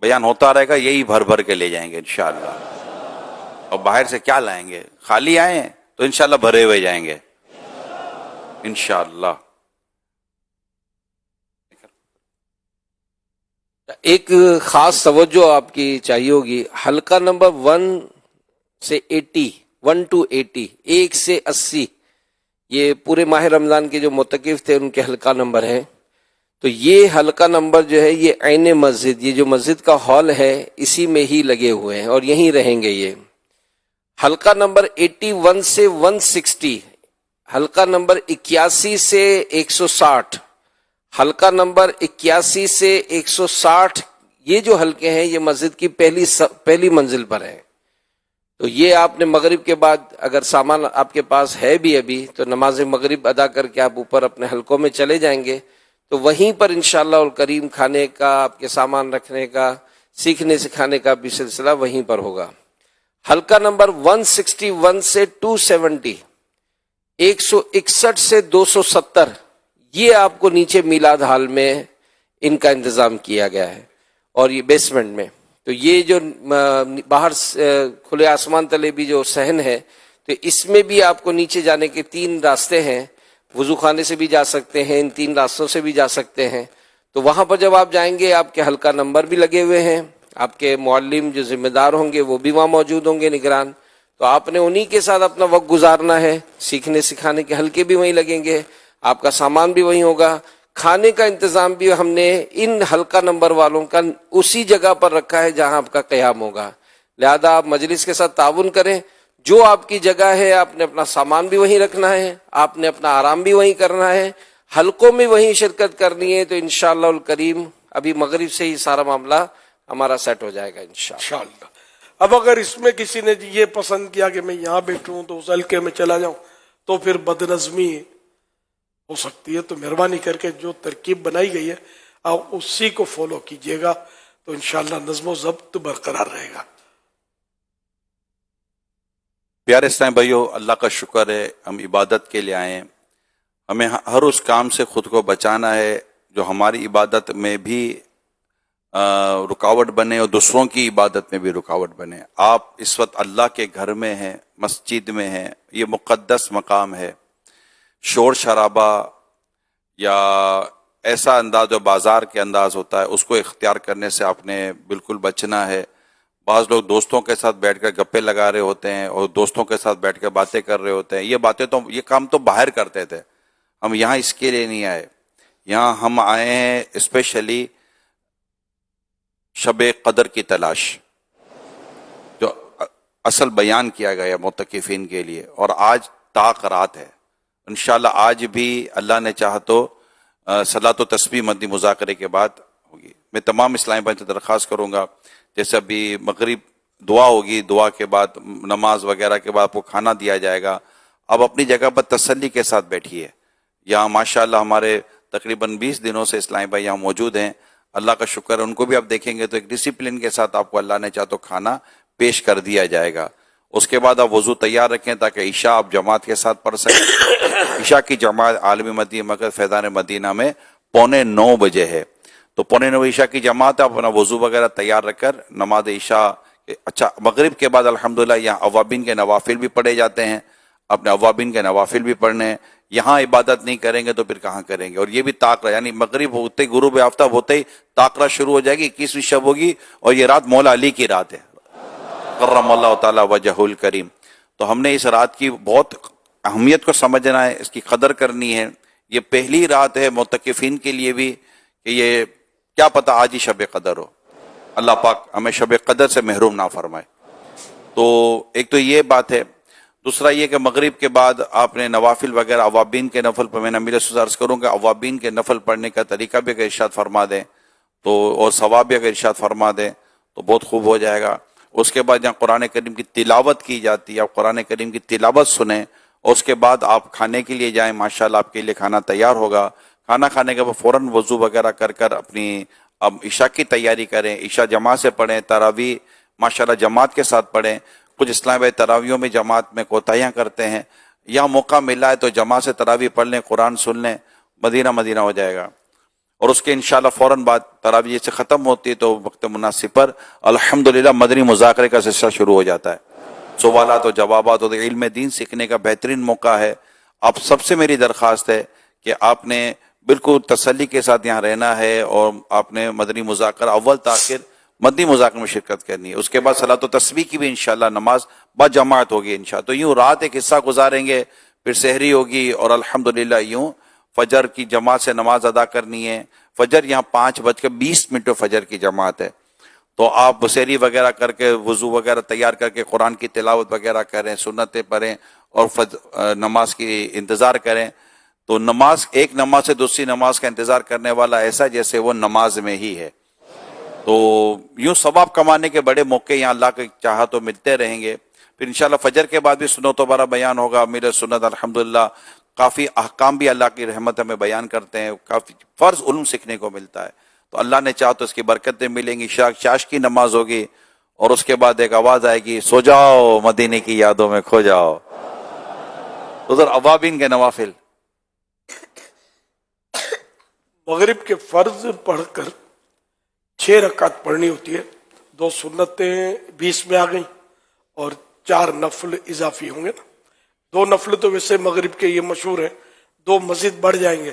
بیان ہوتا رہے گا یہی بھر بھر کے لے جائیں گے انشاءاللہ. اور باہر سے کیا لائیں گے؟ خالی آئے ہیں تو انشاءاللہ بھرے ہوئے جائیں گے انشاءاللہ. ایک خاص توجہ آپ کی چاہیے ہوگی، حلقہ نمبر 1 سے 80، 1 to 80، 1 سے 80، یہ پورے ماہ رمضان کے جو معتکف تھے ان کے حلقہ نمبر ہیں. تو یہ حلقہ نمبر جو ہے یہ عین مسجد، یہ جو مسجد کا ہال ہے اسی میں ہی لگے ہوئے ہیں اور یہیں رہیں گے. یہ حلقہ نمبر 81 سے 160، حلقہ نمبر 81 سے 160، حلقہ نمبر 81 سے 160، یہ جو حلقے ہیں یہ مسجد کی پہلی منزل پر ہیں. تو یہ آپ نے مغرب کے بعد اگر سامان آپ کے پاس ہے بھی ابھی تو نماز مغرب ادا کر کے آپ اوپر اپنے حلقوں میں چلے جائیں گے تو وہیں پر انشاءاللہ الکریم کھانے کا، آپ کے سامان رکھنے کا، سیکھنے سکھانے کا بھی سلسلہ وہیں پر ہوگا. حلقہ نمبر 161 سے 270، 161 سے 270، یہ آپ کو نیچے میلاد ہال میں ان کا انتظام کیا گیا ہے اور یہ بیسمنٹ میں. تو یہ جو باہر کھلے آسمان تلے بھی جو صحن ہے تو اس میں بھی آپ کو نیچے جانے کے 3 راستے ہیں. وضو خانے سے بھی جا سکتے ہیں، ان 3 راستوں سے بھی جا سکتے ہیں. تو وہاں پر جب آپ جائیں گے آپ کے حلقہ نمبر بھی لگے ہوئے ہیں، آپ کے معلم جو ذمہ دار ہوں گے وہ بھی وہاں موجود ہوں گے، نگران. تو آپ نے انہی کے ساتھ اپنا وقت گزارنا ہے. سیکھنے سکھانے کے حلقے بھی وہیں لگیں گے، آپ کا سامان بھی وہیں ہوگا. کھانے کا انتظام بھی ہم نے ان حلقہ نمبر والوں کا اسی جگہ پر رکھا ہے جہاں آپ کا قیام ہوگا. لہذا آپ مجلس کے ساتھ تعاون کریں. جو آپ کی جگہ ہے آپ نے اپنا سامان بھی وہیں رکھنا ہے، آپ نے اپنا آرام بھی وہیں کرنا ہے، حلقوں میں وہیں شرکت کرنی ہے. تو انشاءاللہ الکریم ابھی مغرب سے ہی سارا معاملہ ہمارا سیٹ ہو جائے گا انشاءاللہ. اب اگر اس میں کسی نے یہ پسند کیا کہ میں یہاں بیٹھوں تو اس حلقے میں چلا جاؤں تو پھر بدنظمی ہو سکتی ہے. تو مہربانی کر کے جو ترکیب بنائی گئی ہے آپ اسی کو فالو کیجئے گا تو انشاءاللہ نظم و ضبط برقرار رہے گا. پیارے اسلام بھائیو، اللہ کا شکر ہے ہم عبادت کے لیے آئے ہیں. ہمیں ہر اس کام سے خود کو بچانا ہے جو ہماری عبادت میں بھی رکاوٹ بنے اور دوسروں کی عبادت میں بھی رکاوٹ بنے. آپ اس وقت اللہ کے گھر میں ہیں، مسجد میں ہیں، یہ مقدس مقام ہے. شور شرابہ یا ایسا انداز جو بازار کے انداز ہوتا ہے اس کو اختیار کرنے سے آپ نے بالکل بچنا ہے. بعض لوگ دوستوں کے ساتھ بیٹھ کر گپے لگا رہے ہوتے ہیں اور دوستوں کے ساتھ بیٹھ کر باتیں کر رہے ہوتے ہیں. یہ کام تو باہر کرتے تھے، ہم یہاں اس کے لیے نہیں آئے. یہاں ہم آئے ہیں اسپیشلی شب قدر کی تلاش، جو اصل بیان کیا گیا معتکفین کے لیے، اور آج طاق رات ہے. انشاءاللہ آج بھی اللہ نے چاہا تو صلاۃ و تسبیح مدنی مذاکرے کے بعد ہوگی. میں تمام اسلامی بھائیوں سے درخواست کروں گا جیسے ابھی مغرب دعا ہوگی، دعا کے بعد نماز وغیرہ کے بعد آپ کو کھانا دیا جائے گا. اب اپنی جگہ پر تسلی کے ساتھ بیٹھیے. یہاں ماشاءاللہ ہمارے تقریباً 20 دنوں سے اسلامی بھائی یہاں موجود ہیں، اللہ کا شکر ہے. ان کو بھی آپ دیکھیں گے تو ایک ڈسپلن کے ساتھ آپ کو اللہ نے چاہا تو کھانا پیش کر دیا جائے گا. اس کے بعد آپ وضو تیار رکھیں تاکہ عشاء آپ جماعت کے ساتھ پڑھ سکیں. عشاء کی جماعت عالمی مدینہ مرکز فیضان مدینہ میں 8:45 بجے ہے. تو 8:45 عشاء کی جماعت ہے. آپ اپنا وضو وغیرہ تیار رکھ کر نماز عشاء، اچھا مغرب کے بعد الحمدللہ یہاں اوابین کے نوافل بھی پڑھے جاتے ہیں. اپنے اوابین کے نوافل بھی پڑھنے ہیں. یہاں عبادت نہیں کریں گے تو پھر کہاں کریں گے؟ اور یہ بھی طاقرہ، یعنی مغرب ہوتے غروب آفتاب ہوتے ہی طاقرہ شروع ہو جائے گی. 21ویں شب ہوگی اور یہ رات مولا علی کی رات ہے، کرم اللہ تعالی وجہ الکریم. تو ہم نے اس رات کی بہت اہمیت کو سمجھنا ہے، اس کی قدر کرنی ہے. یہ پہلی رات ہے معتکفین کے لیے بھی کہ یہ کیا پتہ آج ہی شب قدر ہو. اللہ پاک ہمیں شب قدر سے محروم نہ فرمائے. تو ایک تو یہ بات ہے. دوسرا یہ کہ مغرب کے بعد آپ نے نوافل وغیرہ اوابین کے نفل پر، میں نے میرے سے عرض کروں کہ اوابین کے نفل پڑھنے کا طریقہ بھی اگر ارشاد فرما دیں تو، اور ثواب بھی اگر ارشاد فرما دیں تو بہت خوب ہو جائے گا. اس کے بعد جہاں قرآن کریم کی تلاوت کی جاتی ہے، آپ قرآن کریم کی تلاوت سنیں اور اس کے بعد آپ کھانے کے لیے جائیں، ماشاءاللہ آپ کے لیے کھانا تیار ہوگا. کھانا کھانے کے بعد فوراً وضو وغیرہ کر اپنی اب عشاء کی تیاری کریں. عشاء جماعت سے پڑھیں، تراویح ماشاءاللہ جماعت کے ساتھ پڑھیں. کچھ اسلام بھائی تراویحوں میں جماعت میں کوتاہیاں کرتے ہیں. یا موقع ملا ہے تو جماعت سے تراویح پڑھ لیں، قرآن سن لیں، مدینہ ہو جائے گا. اور اس کے انشاءاللہ فوراً بعد تراویح سے ختم ہوتی ہے تو وقت مناسب پر الحمدللہ مدنی مذاکرے کا سلسلہ شروع ہو جاتا ہے. سوالات و جوابات اور علم دین سیکھنے کا بہترین موقع ہے. آپ سب سے میری درخواست ہے کہ آپ نے بالکل تسلی کے ساتھ یہاں رہنا ہے اور آپ نے مدنی مذاکرہ اول تاخیر مدنی مذاکرے میں شرکت کرنی ہے. اس کے بعد صلاۃ و تسبیح کی بھی انشاءاللہ نماز با جماعت ہوگی انشاءاللہ. تو یوں رات ایک حصہ گزاریں گے، پھر سحری ہوگی اور الحمدللہ یوں فجر کی جماعت سے نماز ادا کرنی ہے. فجر یہاں 5:20 فجر کی جماعت ہے. تو آپ سحری وغیرہ کر کے وضو وغیرہ تیار کر کے قرآن کی تلاوت وغیرہ کریں، سنتیں پڑھیں اور نماز کی انتظار کریں. تو نماز ایک نماز سے دوسری نماز کا انتظار کرنے والا ایسا جیسے وہ نماز میں ہی ہے. تو یوں ثواب کمانے کے بڑے موقع یہاں اللہ کی چاہا تو ملتے رہیں گے. پھر انشاءاللہ فجر کے بعد بھی سنت و بارہ بیان ہوگا. امیر سنت الحمدللہ کافی احکام بھی اللہ کی رحمت ہمیں بیان کرتے ہیں، کافی فرض علم سیکھنے کو ملتا ہے. تو اللہ نے چاہا تو اس کی برکتیں ملیں گی. شاش کی نماز ہوگی اور اس کے بعد ایک آواز آئے گی، سو جاؤ مدینے کی یادوں میں کھو جاؤ. ادھر اوابین کے نوافل مغرب کے فرض پڑھ کر 6 رکعت پڑھنی ہوتی ہے. 2 سنتیں 20 میں آ گئیں اور 4 نفل اضافی ہوں گے نا. 2 نفل تو ویسے مغرب کے یہ مشہور ہیں، 2 مزید بڑھ جائیں گے.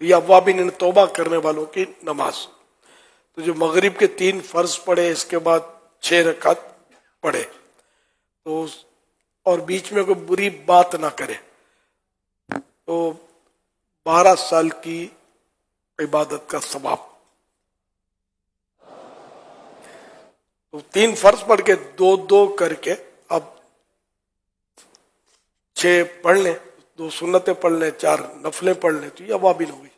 تو یہ اوابین توبہ کرنے والوں کی نماز. تو جو مغرب کے 3 فرض پڑھے، اس کے بعد 6 رکعت پڑھے تو اور بیچ میں کوئی بری بات نہ کرے تو 12 سال کی عبادت کا ثواب. تو 3 فرض پڑھ کے 2 کر کے اب 6 پڑھ لیں، 2 سنتیں پڑھ لیں، 4 نفلیں پڑھ لیں تو یہ اوابین ہو گئی.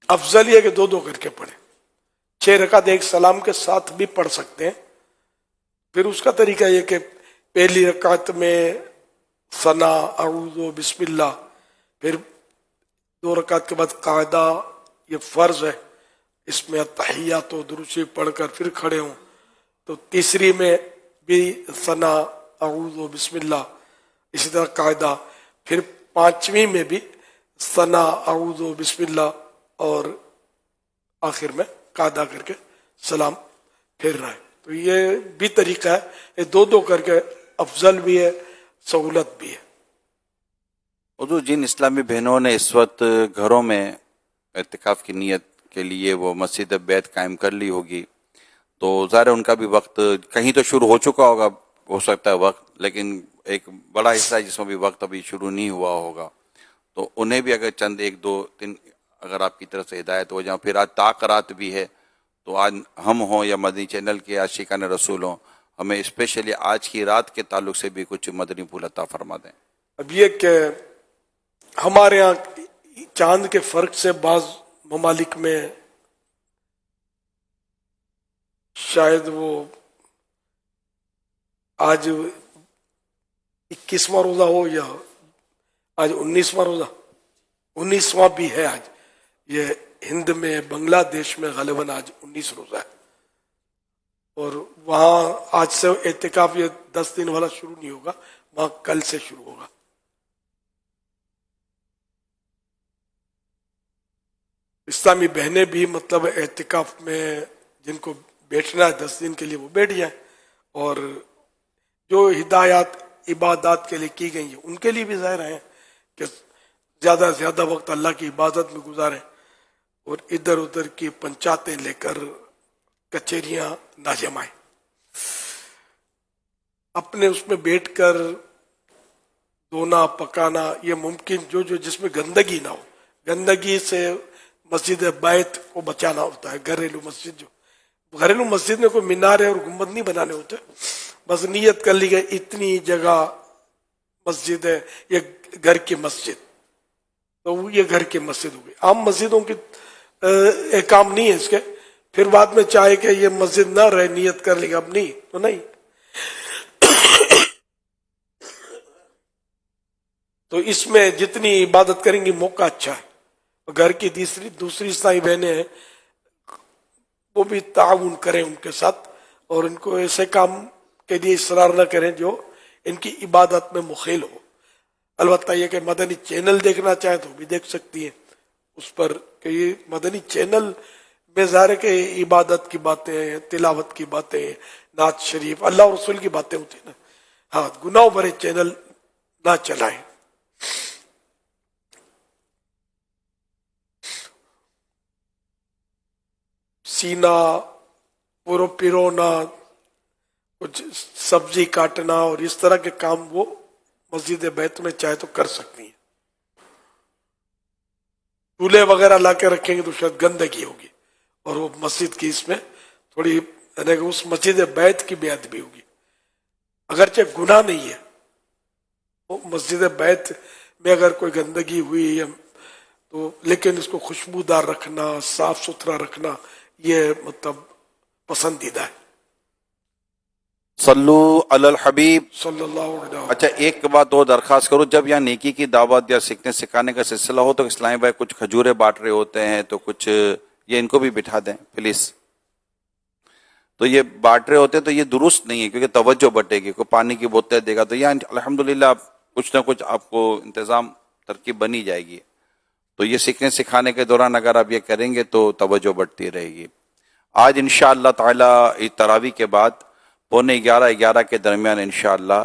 افضل یہ کہ 2 کر کے پڑھیں. 6 رکعت ایک سلام کے ساتھ بھی پڑھ سکتے ہیں. پھر اس کا طریقہ یہ کہ پہلی رکعت میں ثنا، اعوذ، بسم اللہ، پھر 2 رکعت کے بعد قاعدہ، یہ فرض ہے، اس میں تحیات و درود شریف پڑھ کر پھر کھڑے ہوں. تو تیسری میں بھی ثنا، اعوذ و بسم اللہ، اسی طرح قاعدہ. پھر 5ویں میں بھی ثنا، اعوذ و بسم اللہ اور آخر میں قاعدہ کر کے سلام پھر رہا ہے. تو یہ بھی طریقہ ہے. یہ 2 کر کے افضل بھی ہے، سہولت بھی ہے. حضور جن اسلامی بہنوں نے اس وقت گھروں میں اعتکاف کی نیت کے لیے وہ مسجد بیت قائم کر لی ہوگی تو ظاہر ان کا بھی وقت کہیں تو شروع ہو چکا ہوگا، ہو سکتا ہے وقت، لیکن ایک بڑا حصہ ہے جس میں بھی وقت ابھی شروع نہیں ہوا ہوگا. تو انہیں بھی اگر چند 1 2 3 اگر آپ کی طرف سے ہدایت ہو جائیں. پھر آج تاقرات بھی ہے تو آج ہم ہوں یا مدنی چینل کے عاشقان رسول ہوں، ہمیں اسپیشلی آج کی رات کے تعلق سے بھی کچھ مدنی پھول عطا فرما دیں. اب یہ کہ ہمارے یہاں چاند کے فرق سے بعض ممالک میں شاید وہ آج 21واں روزہ ہو یا آج 19واں روزہ، 19واں بھی ہے آج. یہ ہند میں، بنگلہ دیش میں غالباً آج 19 روزہ ہے. اور وہاں آج سے اعتکاف یہ 10 دن والا شروع نہیں ہوگا، وہاں کل سے شروع ہوگا. اسلامی بہنیں بھی مطلب اعتکاف میں جن کو بیٹھنا ہے 10 دن کے لیے وہ بیٹھ جائیں، اور جو ہدایات عبادات کے لیے کی گئی ہیں ان کے لیے بھی ظاہر ہیں کہ زیادہ سے زیادہ وقت اللہ کی عبادت میں گزاریں اور ادھر ادھر کی پنچاتیں لے کر کچہریاں نہ جمائیں. اپنے اس میں بیٹھ کر دھونا پکانا یہ ممکن، جو جس میں گندگی نہ ہو. گندگی سے مسجد بیت کو بچانا ہوتا ہے. گھریلو مسجد میں کوئی مینارے اور گنبد نہیں بنانے ہوتے، بس نیت کر لی گئی اتنی جگہ مسجد ہے، یہ گھر کی مسجد، تو یہ گھر کی مسجد ہو گئی. عام مسجدوں کی احکام نہیں ہے اس کے. پھر بعد میں چاہے کہ یہ مسجد نہ رہے، نیت کر لی اب نہیں تو نہیں. تو اس میں جتنی عبادت کریں گی موقع اچھا ہے. گھر کی دوسری عیسائی بہنیں ہیں وہ بھی تعاون کریں ان کے ساتھ اور ان کو ایسے کام کے لیے اصرار نہ کریں جو ان کی عبادت میں مخل ہو. البتہ یہ کہ مدنی چینل دیکھنا چاہیں تو بھی دیکھ سکتی ہیں اس پر کہ یہ مدنی چینل میں ظاہر ہے کہ عبادت کی باتیں ہیں, تلاوت کی باتیں ہیں, نعت شریف, اللہ اور رسول کی باتیں ہوتی ہیں نا. ہاں گناہ بھرے چینل نہ چلائیں. سینا پورو پیرونا, کچھ سبزی کاٹنا اور اس طرح کے کام وہ مسجد بیت میں چاہے تو کر سکتی ہیں. چولہے وغیرہ لا کے رکھیں گے تو شاید گندگی ہوگی اور وہ مسجد کی اس میں تھوڑی یعنی کہ اس مسجد بیت کی بے ادبی ہوگی. اگرچہ گناہ نہیں ہے, وہ مسجد بیت میں اگر کوئی گندگی ہوئی تو لیکن اس کو خوشبودار رکھنا, صاف ستھرا رکھنا یہ مطلب پسندیدہ ہے. صلو علی الحبیب صلی اللہ علیہ وسلم. اچھا ایک بات اور درخواست کروں, جب یہاں نیکی کی دعوت یا سیکھنے سکھانے کا سلسلہ ہو تو اسلامی بھائی کچھ کھجورے بانٹ رہے ہوتے ہیں تو کچھ یہ ان کو بھی بٹھا دیں پلیز. تو یہ بانٹ رہے ہوتے ہیں تو یہ درست نہیں ہے کیونکہ توجہ بٹے گی, کوئی پانی کی بوتلیں دے گا تو یہاں الحمدللہ کچھ نہ کچھ آپ کو انتظام ترکیب بنی جائے گی. تو یہ سیکھنے سکھانے کے دوران اگر آپ یہ کریں گے تو توجہ بڑھتی رہے گی. آج انشاءاللہ تعالی تراویح کے بعد 11:45 کے درمیان انشاءاللہ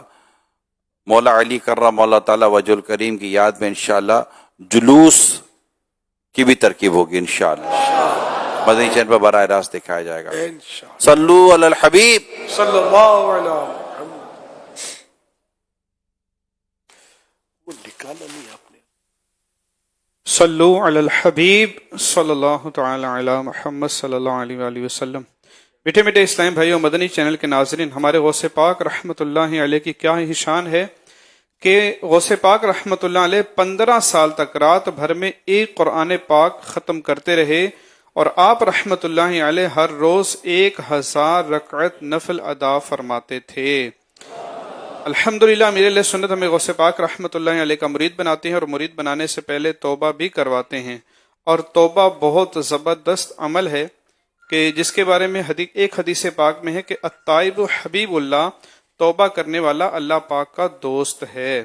مولا علی کرم اللہ تعالی وجہ الکریم کی یاد میں انشاءاللہ جلوس کی بھی ترکیب ہوگی انشاءاللہ. مدنی چینل پر براہ راست دکھایا جائے گا. صلو علی الحبیب صلی اللہ علیہ وسلم. وہ نکالا نہیں آپ نے. صلو علی الحبیب صلی اللہ تعالی علی محمد صلی اللہ علیہ وآلہ وسلم. میٹھے میٹھے اسلام بھائیوں, مدنی چینل کے ناظرین, ہمارے غوث پاک رحمۃ اللہ علیہ کی کیا ہی شان ہے کہ غوث پاک رحمۃ اللہ علیہ 15 سال تک رات بھر میں ایک قرآن پاک ختم کرتے رہے اور آپ رحمۃ اللہ علیہ ہر روز 1000 رکعت نفل ادا فرماتے تھے. الحمدللہ میرے لیے سنت ہمیں غوث پاک رحمۃ اللہ علیہ کا مرید بناتے ہیں اور مرید بنانے سے پہلے توبہ بھی کرواتے ہیں. اور توبہ بہت زبردست عمل ہے کہ جس کے بارے میں ایک حدیث پاک میں ہے کہ التائب حبیب اللہ, توبہ کرنے والا اللہ پاک کا دوست ہے.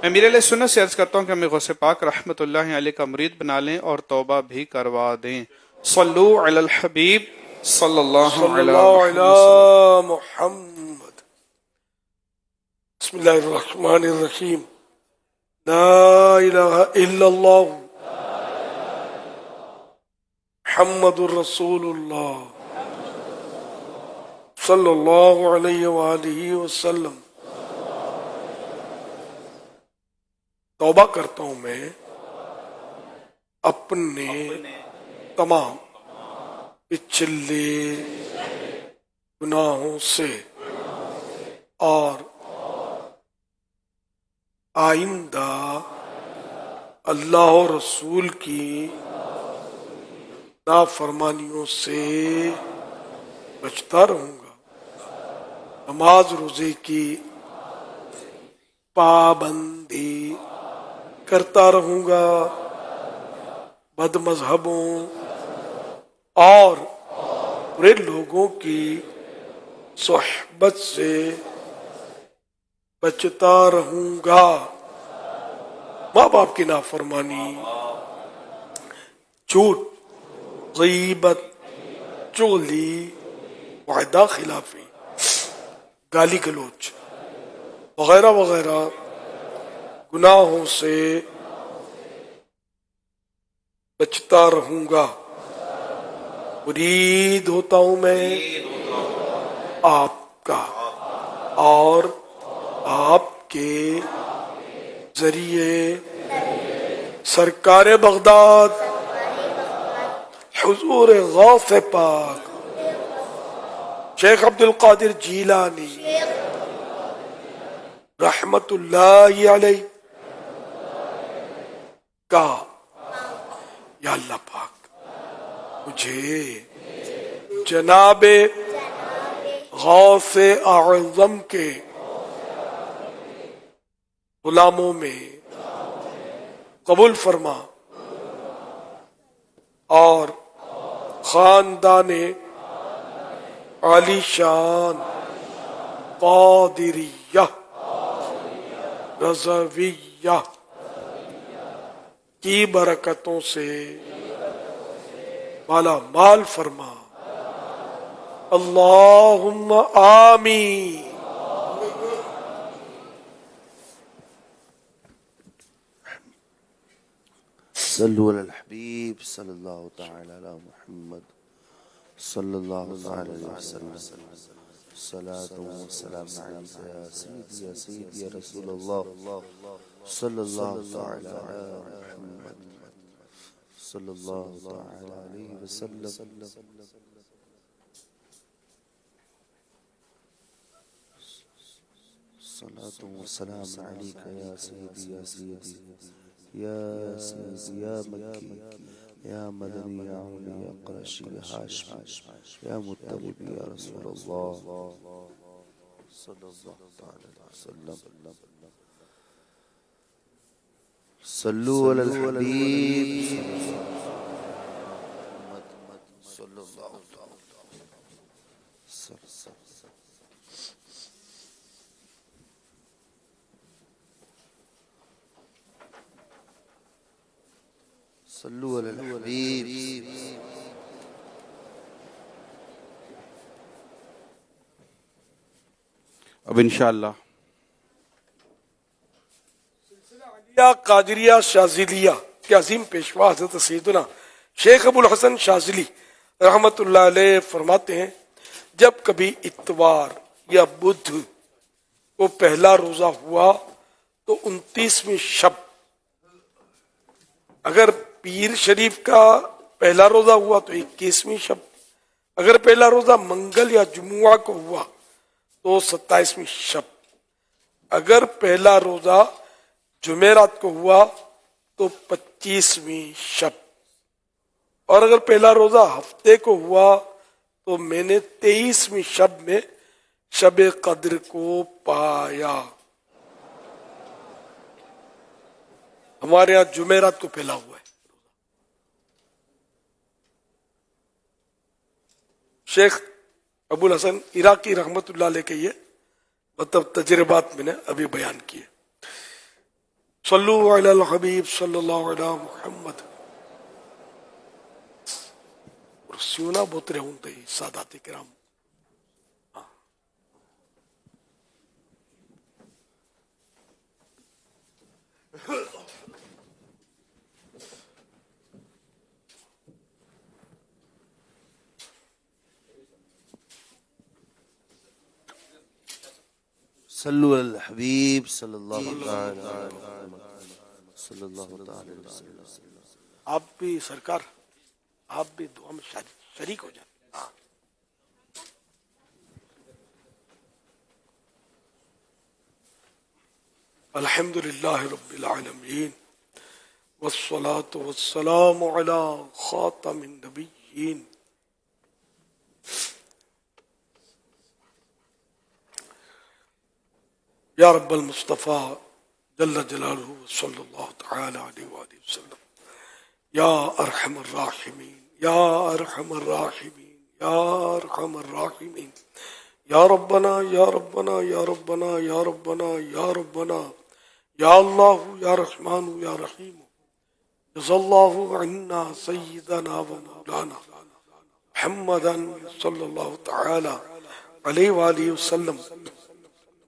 میں میرے لیے سنت سے عرض کرتا ہوں کہ ہمیں غوث پاک رحمۃ اللہ علیہ کا مرید بنا لیں اور توبہ بھی کروا دیں. صلو علی الحبیب صلی اللہ علیہ محمد. بسم اللہ الرحمن الرحیم. لا الہ الا اللہ محمد الرسول اللہ صلی اللہ علیہ وآلہ وسلم. توبہ کرتا ہوں میں اپنے تمام پچھلے گناہوں سے اور آئندہ اللہ اور رسول کی نافرمانیوں سے بچتا رہوں گا. نماز روزے کی پابندی کرتا رہوں گا. بد مذہبوں اور برے لوگوں کی صحبت سے بچتا رہوں گا. ماں باپ کی نافرمانی, جھوٹ, غیبت, چغلی, وعدہ خلافی, گالی گلوچ وغیرہ وغیرہ گناہوں سے بچتا رہوں گا. مرید ہوتا ہوں میں آپ کا اور آپ کے ذریعے سرکار بغداد حضور غوث پاک شیخ عبد القادر جیلانی رحمت اللہ علیہ کا یا اللہ پاک مجھے جناب غوث اعظم کے غلاموں میں قبول فرما اور خاندان عالی شان قادریہ رضویہ کی برکتوں سے مالا مال فرما. اللہم آمین. صلو علی الحبیب صلی اللہ تعالی علی محمد صلی اللہ تعالی علیہ وسلم. صلاۃ و سلام علیک یا سیدی یا سیدی یا رسول اللہ صلی اللہ تعالی علی محمد صلی اللہ تعالی علیہ وسلم. صلاۃ و سلام علیک یا سیدی یا سیدی یا سیدی یا مکی یا مدنی یا علی یا قرشی یا ہاشمی یا مطلب یا رسول اللہ صلی اللہ تعالی علیہ وسلم. صلو علی الحبیب صلی اللہ تعالی وسلم. صلو علی الحبیب. اب انشاءاللہ قادریہ شاذلیہ کے عظیم پیشوا حضرت سیدنا شیخ ابو الحسن شاذلی رحمت اللہ علیہ فرماتے ہیں جب کبھی اتوار یا بدھ کو پہلا روزہ ہوا تو 29ویں شب، اگر پیر شریف کا پہلا روزہ ہوا تو 21ویں شب، اگر پہلا روزہ منگل یا جمعہ کو ہوا تو 27ویں شب، اگر پہلا روزہ جمعرات کو ہوا تو 25ویں شب، اور اگر پہلا روزہ ہفتے کو ہوا تو میں نے 23ویں شب میں شب قدر کو پایا. ہمارے یہاں جمعرات کو پہلا ہوا ہے. شیخ ابو الحسن عراقی رحمت اللہ علیہ کے یہ مطلب تجربات میں نے ابھی بیان کیے. صلو علی الحبیب صلی اللہ علی محمد. سیونا بہت رہوں تے سادات کرام. صلو علی الحبیب صلی اللہ تعالی علیہ محمد صلی اللہ تعالی علیہ وسلم. آپ بھی سرکار آپ بھی دعا میں شریک ہو جائیں. الحمد للہ رب العالمین والصلاة والسلام علی خاتم النبیین. یا رب المصطفیٰ جل جلالہ صلی اللہ تعالی علیہ وآلہ وسلم. یا ارحم الراحمین یا ارحم الراحمین یا ارحم الراحمین. یا ربنا یا ربنا یا ربنا یا ربنا یا ربنا یا اللہ یا رحمان یا رحیم. جزا اللہ عنا سیدنا و مولانا محمدا صلی اللہ تعالی علیہ وآلہ وسلم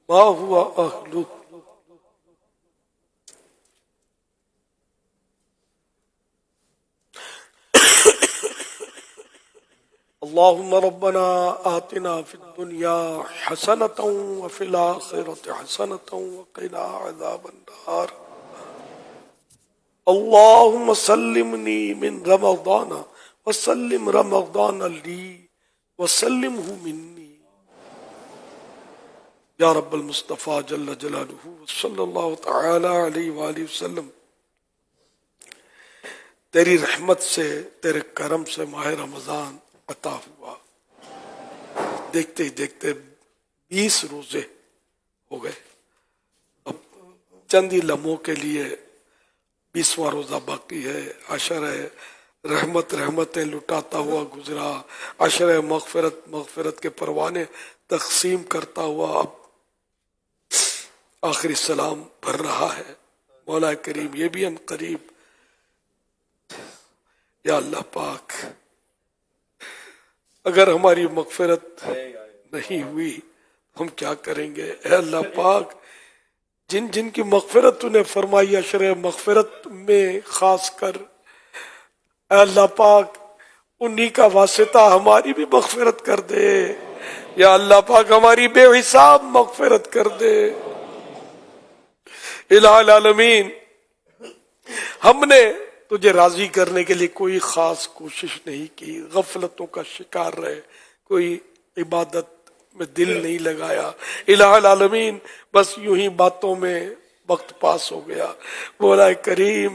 ما هو اہلہ. اللهم ربنا آتنا في الدنيا حسنة وفي الآخرة حسنة وقنا عذاب النار. اللهم سلمني من رمضان وسلم رمضان لي وسلمه مني. یا رب المصطفیٰ جل جلالہ صلی اللہ تعالی علیہ وآلہ وسلم. تیری رحمت سے تیرے کرم سے ماہ رمضان عطا ہوا. دیکھتے ہی دیکھتے 20 روزے ہو گئے. اب چند ہی لمحوں کے لیے 20واں روزہ باقی ہے. عشرہ رحمتیں لٹاتا ہوا گزرا. عشرہ مغفرت کے پروانے تقسیم کرتا ہوا اب آخری سلام بھر رہا ہے. مولا کریم یہ بھی ہم قریب. یا اللہ پاک اگر ہماری مغفرت نہیں ہوئی ہم کیا کریں گے؟ اے اللہ پاک جن جن کی مغفرت تو نے فرمائی عشرہ مغفرت میں خاص کر، اے اللہ پاک انہی کا واسطہ ہماری بھی مغفرت کر دے. یا اللہ پاک ہماری بے حساب مغفرت کر دے. الہ العالمین ہم نے تجھے راضی کرنے کے لیے کوئی خاص کوشش نہیں کی، غفلتوں کا شکار رہے، کوئی عبادت میں دل نہیں لگایا. الہ العالمین بس یوں ہی باتوں میں وقت پاس ہو گیا. مولا کریم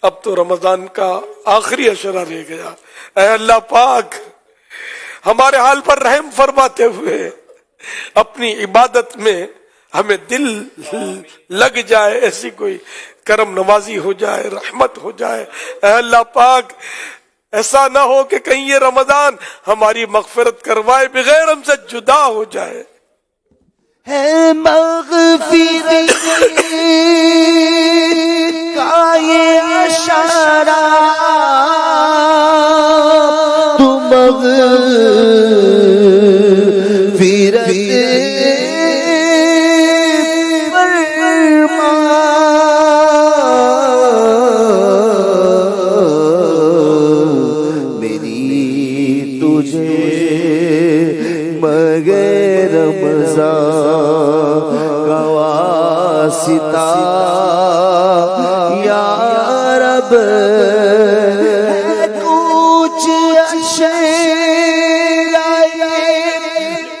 اب تو رمضان کا آخری عشرہ رہ گیا. اے اللہ پاک ہمارے حال پر رحم فرماتے ہوئے اپنی عبادت میں ہمیں دل لگ جائے، ایسی کوئی کرم نوازی ہو جائے، رحمت ہو جائے. اے اللہ پاک ایسا نہ ہو کہ کہیں یہ رمضان ہماری مغفرت کروائے بغیر ہم سے جدا ہو جائے. ہے مغفرت کا یہ اشارہ تو یا رب کچھ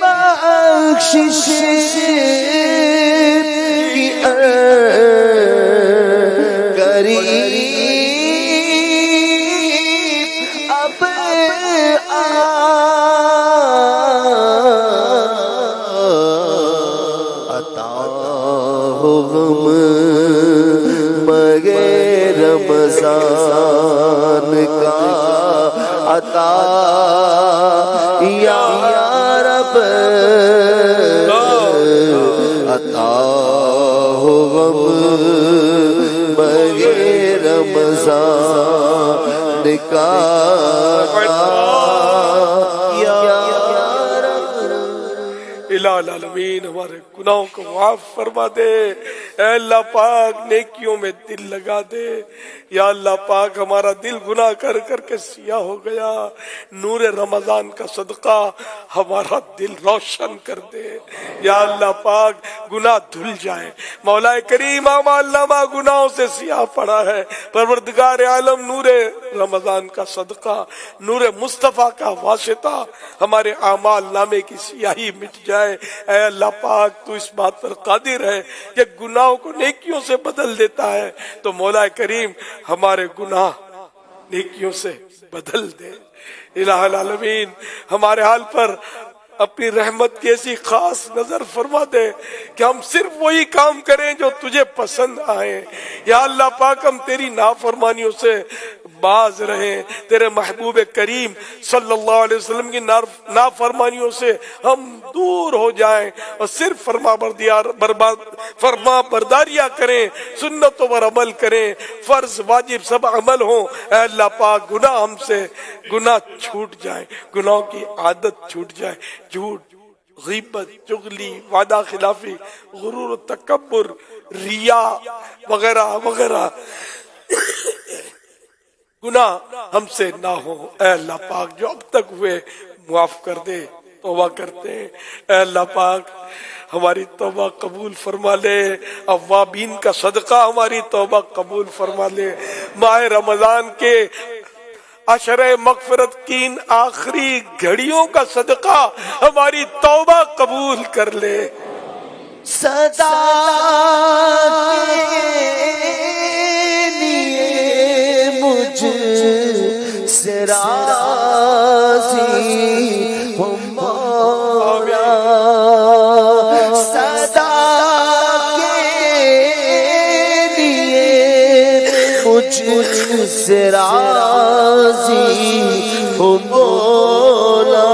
بخشش کی قریب اب عطا ہو غم مگر رمضان کا عطا یا رب عطا ہو غم مگر رمضان کا الہ العالمین ہمارے گناہوں کو معاف فرما دے. اے اللہ پاک نیکیوں میں دل لگا دے. یا اللہ پاک ہمارا دل گناہ کر کر کے سیاہ ہو گیا، نور رمضان کا صدقہ ہمارا دل روشن کر دے. یا اللہ پاک گناہ دھل جائیں. مولا کریم اعمال نامہ گناہوں سے سیاہ پڑا ہے. پروردگار عالم نور رمضان کا صدقہ، نور مصطفیٰ کا واسطہ ہمارے اعمال نامے کی سیاہی مٹ جائے. اے اللہ پاک تو اس بات پر قادر ہے کہ گناہوں کو نیکیوں سے بدل دیتا ہے، تو مولا کریم ہمارے گناہ نیکیوں سے بدل دے. الہ العالمین ہمارے حال پر اپنی رحمت کی ایسی خاص نظر فرما دے کہ ہم صرف وہی کام کریں جو تجھے پسند آئیں. یا اللہ پاک ہم تیری نافرمانیوں سے باز رہیں، تیرے محبوب کریم صلی اللہ علیہ وسلم کی نافرمانیوں سے ہم دور ہو جائیں اور صرف فرما برداریاں کریں، سنتوں پر عمل کریں، فرض واجب سب عمل ہوں. اے اللہ پاک گناہ ہم سے گناہ چھوٹ جائیں، گناہوں کی عادت چھوٹ جائے، جھوٹ، غیبت، چغلی، وعدہ خلافی، غرور و تکبر، ریا وغیرہ وغیرہ گناہ ہم سے نہ ہو. اے اللہ پاک جو اب تک ہوئے معاف کر دے. توبہ کرتے ہیں اے اللہ پاک ہماری توبہ قبول فرما لے. اوابین کا صدقہ ہماری توبہ قبول فرما لے. ماہ رمضان کے عشرہ مغفرت کی ان آخری گھڑیوں کا صدقہ ہماری توبہ قبول کر لے. صدا مجھ سے راضی ہم ہو مولا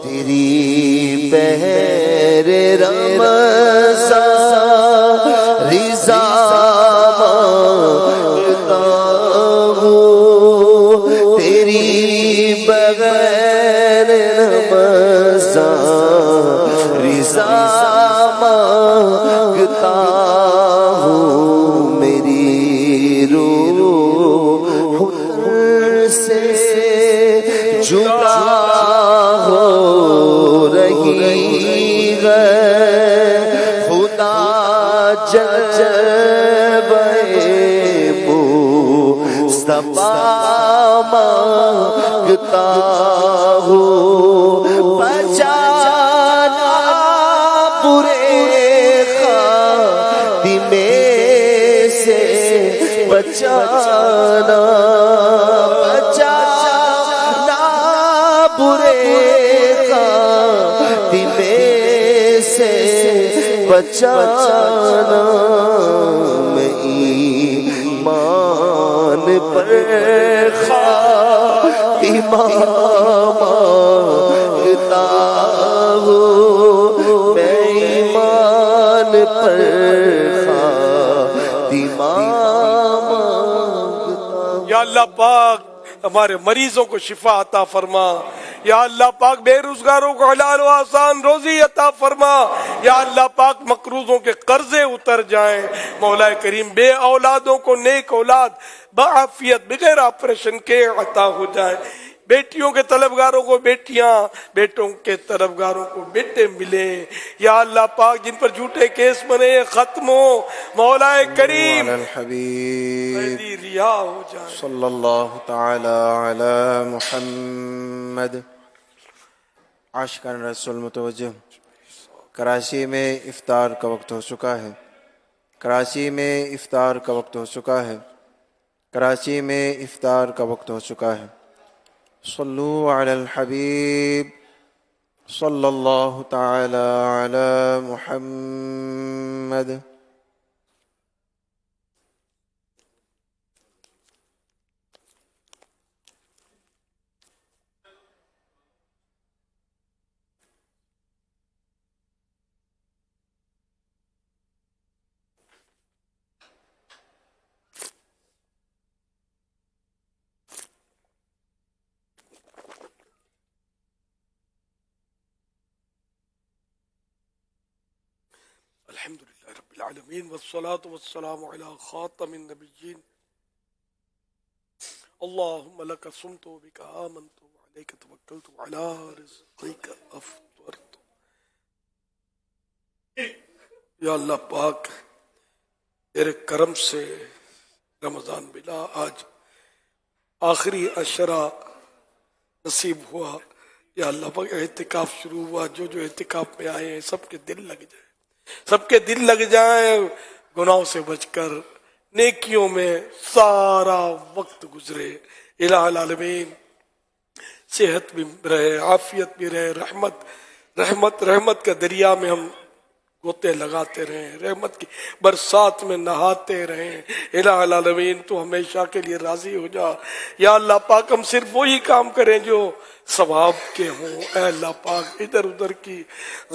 تیری بہر رمضان رضا مانگتا ہوں تیری بغیر رمضان رضا مانگتا ہوں میری روح سے جدا ہو رہی ہے خدا جلوے مصطفیٰ مانگتا ہوں بچانا برے خاتمے سے بچانا بچانا برے خاتمے سے بچانا میں ایمان پر خاتمہ مانگتا ہوں میں ایمان پر خاتمہ مانگتا ہوں۔ یا اللہ پاک ہمارے مریضوں کو شفا عطا فرما، یا اللہ پاک بے روزگاروں کو حلال و آسان روزی عطا فرما، یا اللہ پاک مقروضوں کے قرضے اتر جائیں، مولا کریم بے اولادوں کو نیک اولاد بعافیت بغیر آپریشن کے عطا ہو جائے، بیٹیوں کے طلبگاروں کو بیٹیاں، بیٹوں کے طلبگاروں کو بیٹے ملے، یا اللہ پاک جن پر جھوٹے کیس بنے ختم ہو، مولا کریم الحبیب ریا ہو جائے۔ صلی اللہ تعالی علی محمد۔ عاشقان رسول متوجہ، کراچی میں افطار کا وقت ہو چکا ہے، کراچی میں افطار کا وقت ہو چکا ہے، کراچی میں افطار کا وقت ہو چکا ہے۔ صلو علی الحبیب صلی اللہ تعالی علی محمد۔ الحمدللہ رب العالمین والصلاة والسلام علی خاتم النبیین اللہم لک صمت بک آمنت وعلیک توکلت وعلی رزقک افطرت۔ یا اللہ پاک تیرے کرم سے رمضان ملا، آج آخری عشرہ نصیب ہوا، یا اللہ پاک اعتکاف شروع ہوا، جو جو اعتکاف میں آئے ہیں سب کے دل لگ جائے، سب کے دل لگ جائیں، گناہوں سے بچ کر نیکیوں میں سارا وقت گزرے، الہ العالمین صحت بھی رہے، عافیت بھی رہے، رحمت کا دریا میں ہم گوتے لگاتے رہیں، رحمت کی برسات میں نہاتے رہیں، الہ العالمین تو ہمیشہ کے لیے راضی ہو جا، یا اللہ پاک ہم صرف وہی کام کریں جو ثواب کے ہوں، اے اللہ پاک ادھر ادھر کی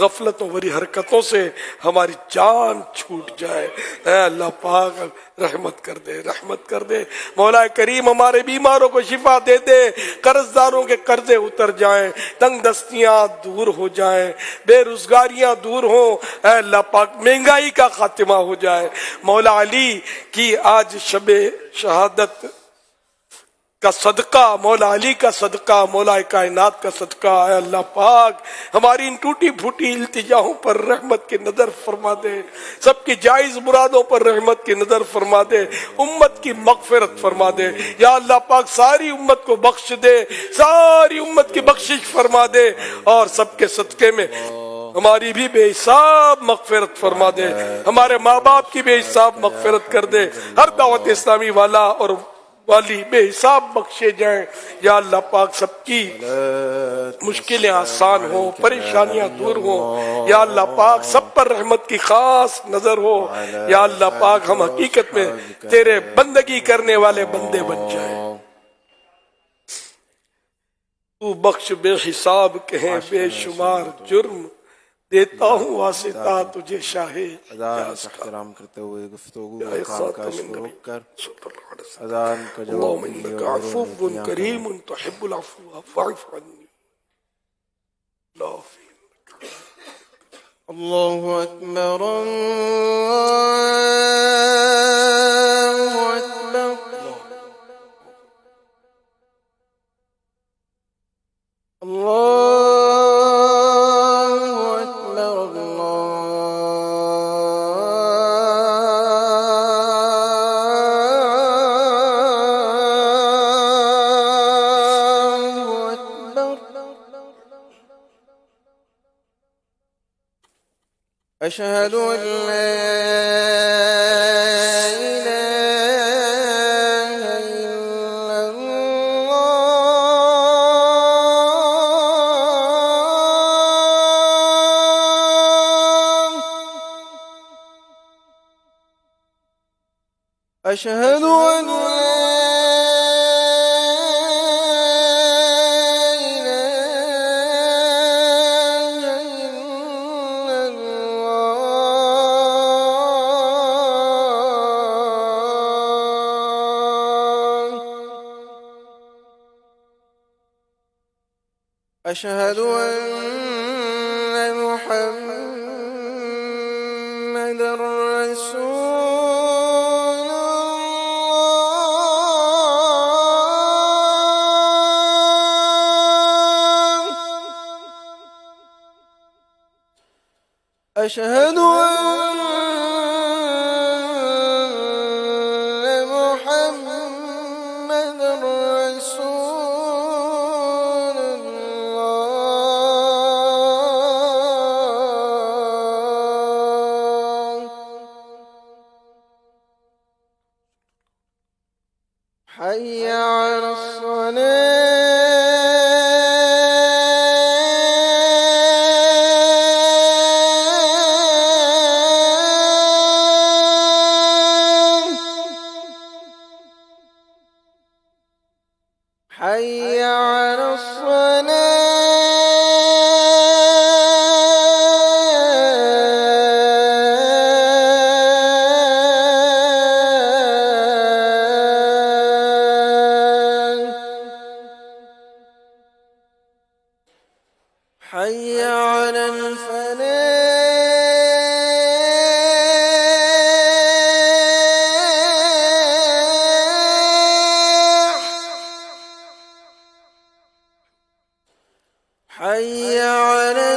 غفلتوں بری حرکتوں سے ہماری جان چھوٹ جائے، اے اللہ پاک رحمت کر دے مولا کریم، ہمارے بیماروں کو شفا دے دے، قرض داروں کے قرضے اتر جائیں، تنگ دستیاں دور ہو جائیں، بے روزگاریاں دور ہوں، اے اللہ پاک مہنگائی کا خاتمہ ہو جائے، مولا علی کی آج شب شہادت کا صدقہ، مولا علی کا صدقہ، مولا کائنات کا صدقہ، اے اللہ پاک ہماری ان ٹوٹی پھوٹی التجاؤں پر رحمت کی نظر فرما دے، سب کی جائز مرادوں پر رحمت کی نظر فرما دے، امت کی مغفرت فرما دے، یا اللہ پاک ساری امت کو بخش دے، ساری امت کی بخشش فرما دے، اور سب کے صدقے میں ہماری بھی بے حساب مغفرت فرما دے، ہمارے ماں باپ کی بے حساب مغفرت کر دے، ہر دعوت اسلامی والا اور والی بے حساب بخشے جائیں، یا اللہ پاک سب کی مشکلیں آسان ہوں، پریشانیاں دور ہوں، یا اللہ پاک سب پر رحمت کی خاص نظر ہو، یا اللہ پاک ہم حقیقت میں تیرے بندگی کرنے والے بندے بن جائیں۔ تو بخش بے حساب کہیں بے شمار جرم، دیتا ہوں واسطہ تجھے شاہ اذان کا احترام کرتے ہوئے گفتگو و کام کاج کو روک کر اذان کا جواب اللهم دیجیے انك اور عفو نیکیاں کریں۔ کریم تحب العفو فاعف عني۔ الله أكبر الله أكبر الله أكبر الله أكبر أشهد أن لا إله إلا الله أشهد أن لا أشهد أن محمدا رسول الله أشهد أن محمدا رسول الله حي على الصلاة حي على الصلاة حي على الفلاح حي على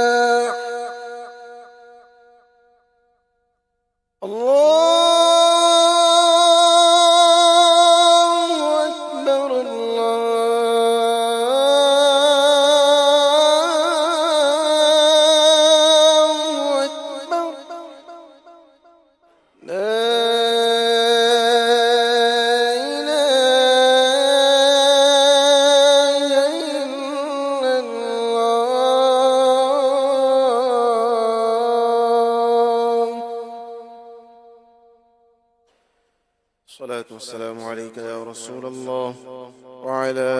الفلاح الله أكبر الله أكبر لا إله إلا الله الصلاة والسلام عليك يا رسول الله وعلى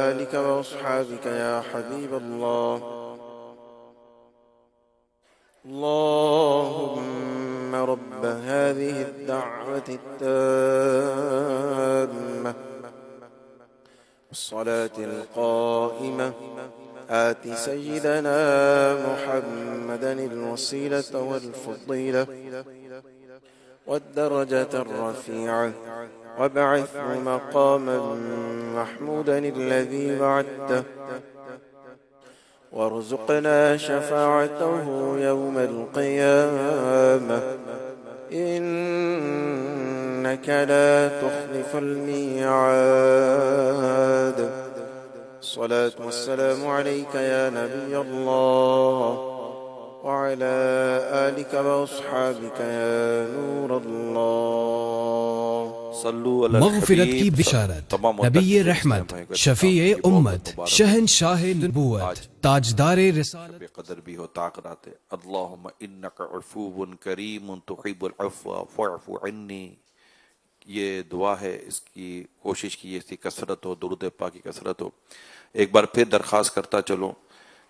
آلك وأصحابك يا حبيب الله اللهم رب هذه الدعوة التامة والصلاة القائمة آت سيدنا محمدا الوسيلة والفضيلة والدرجة الرفيعة وابعثه مقاما محمودا الذي وعدته وارزقنا شفاعته يوم القيامة إنك لا تخلف الميعاد الصلاة والسلام عليك يا نبي الله وعلى آلك وأصحابك يا نور الله مغفرت کی بشارت، نبی رحمت، شفیع امت، شہنشاہ نبوت، تاجدار رسالت، بے قدر بھی ہو طاقت ہے. اللہم انک عفو کریم تحب العفو فاعف عنی. یہ دعا ہے، اس کی کوشش کی اس کی کثرت ہو، درود پاک کی کثرت ہو. ایک بار پھر درخواست کرتا چلوں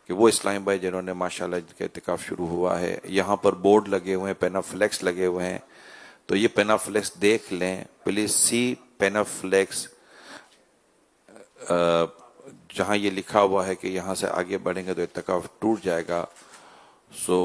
کہ وہ اسلامی بھائی جنہوں نے ماشاءاللہ جن کا اعتکاف شروع ہوا ہے، یہاں پر بورڈ لگے ہوئے ہیں، پینافلیکس لگے ہوئے ہیں، تو یہ پینافلیکس دیکھ لیں پلیز. سی پینافلیکس جہاں یہ لکھا ہوا ہے کہ یہاں سے آگے بڑھیں گے تو اعتکاف ٹوٹ جائے گا، سو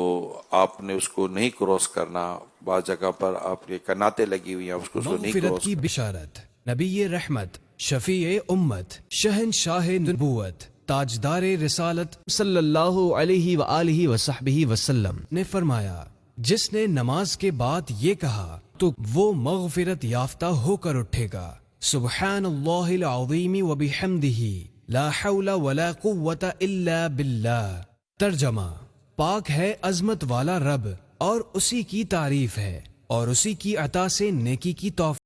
آپ نے اس کو نہیں کراس کرنا. بعض جگہ پر آپ یہ کناتیں لگی ہوئی ہیں، اس کو نہیں مغفرت کراس کی بشارت، نبی رحمت، شفیع امت، شہنشاہ نبوت، تاجدار رسالت صلی اللہ علیہ وآلہ وصحبہ وسلم نے فرمایا، جس نے نماز کے بعد یہ کہا تو وہ مغفرت یافتہ ہو کر اٹھے گا. سبحان اللہ العظیم وبحمدہ، لا حول ولا قوت الا باللہ. ترجمہ: پاک ہے عظمت والا رب اور اسی کی تعریف ہے اور اسی کی عطا سے نیکی کی توفیق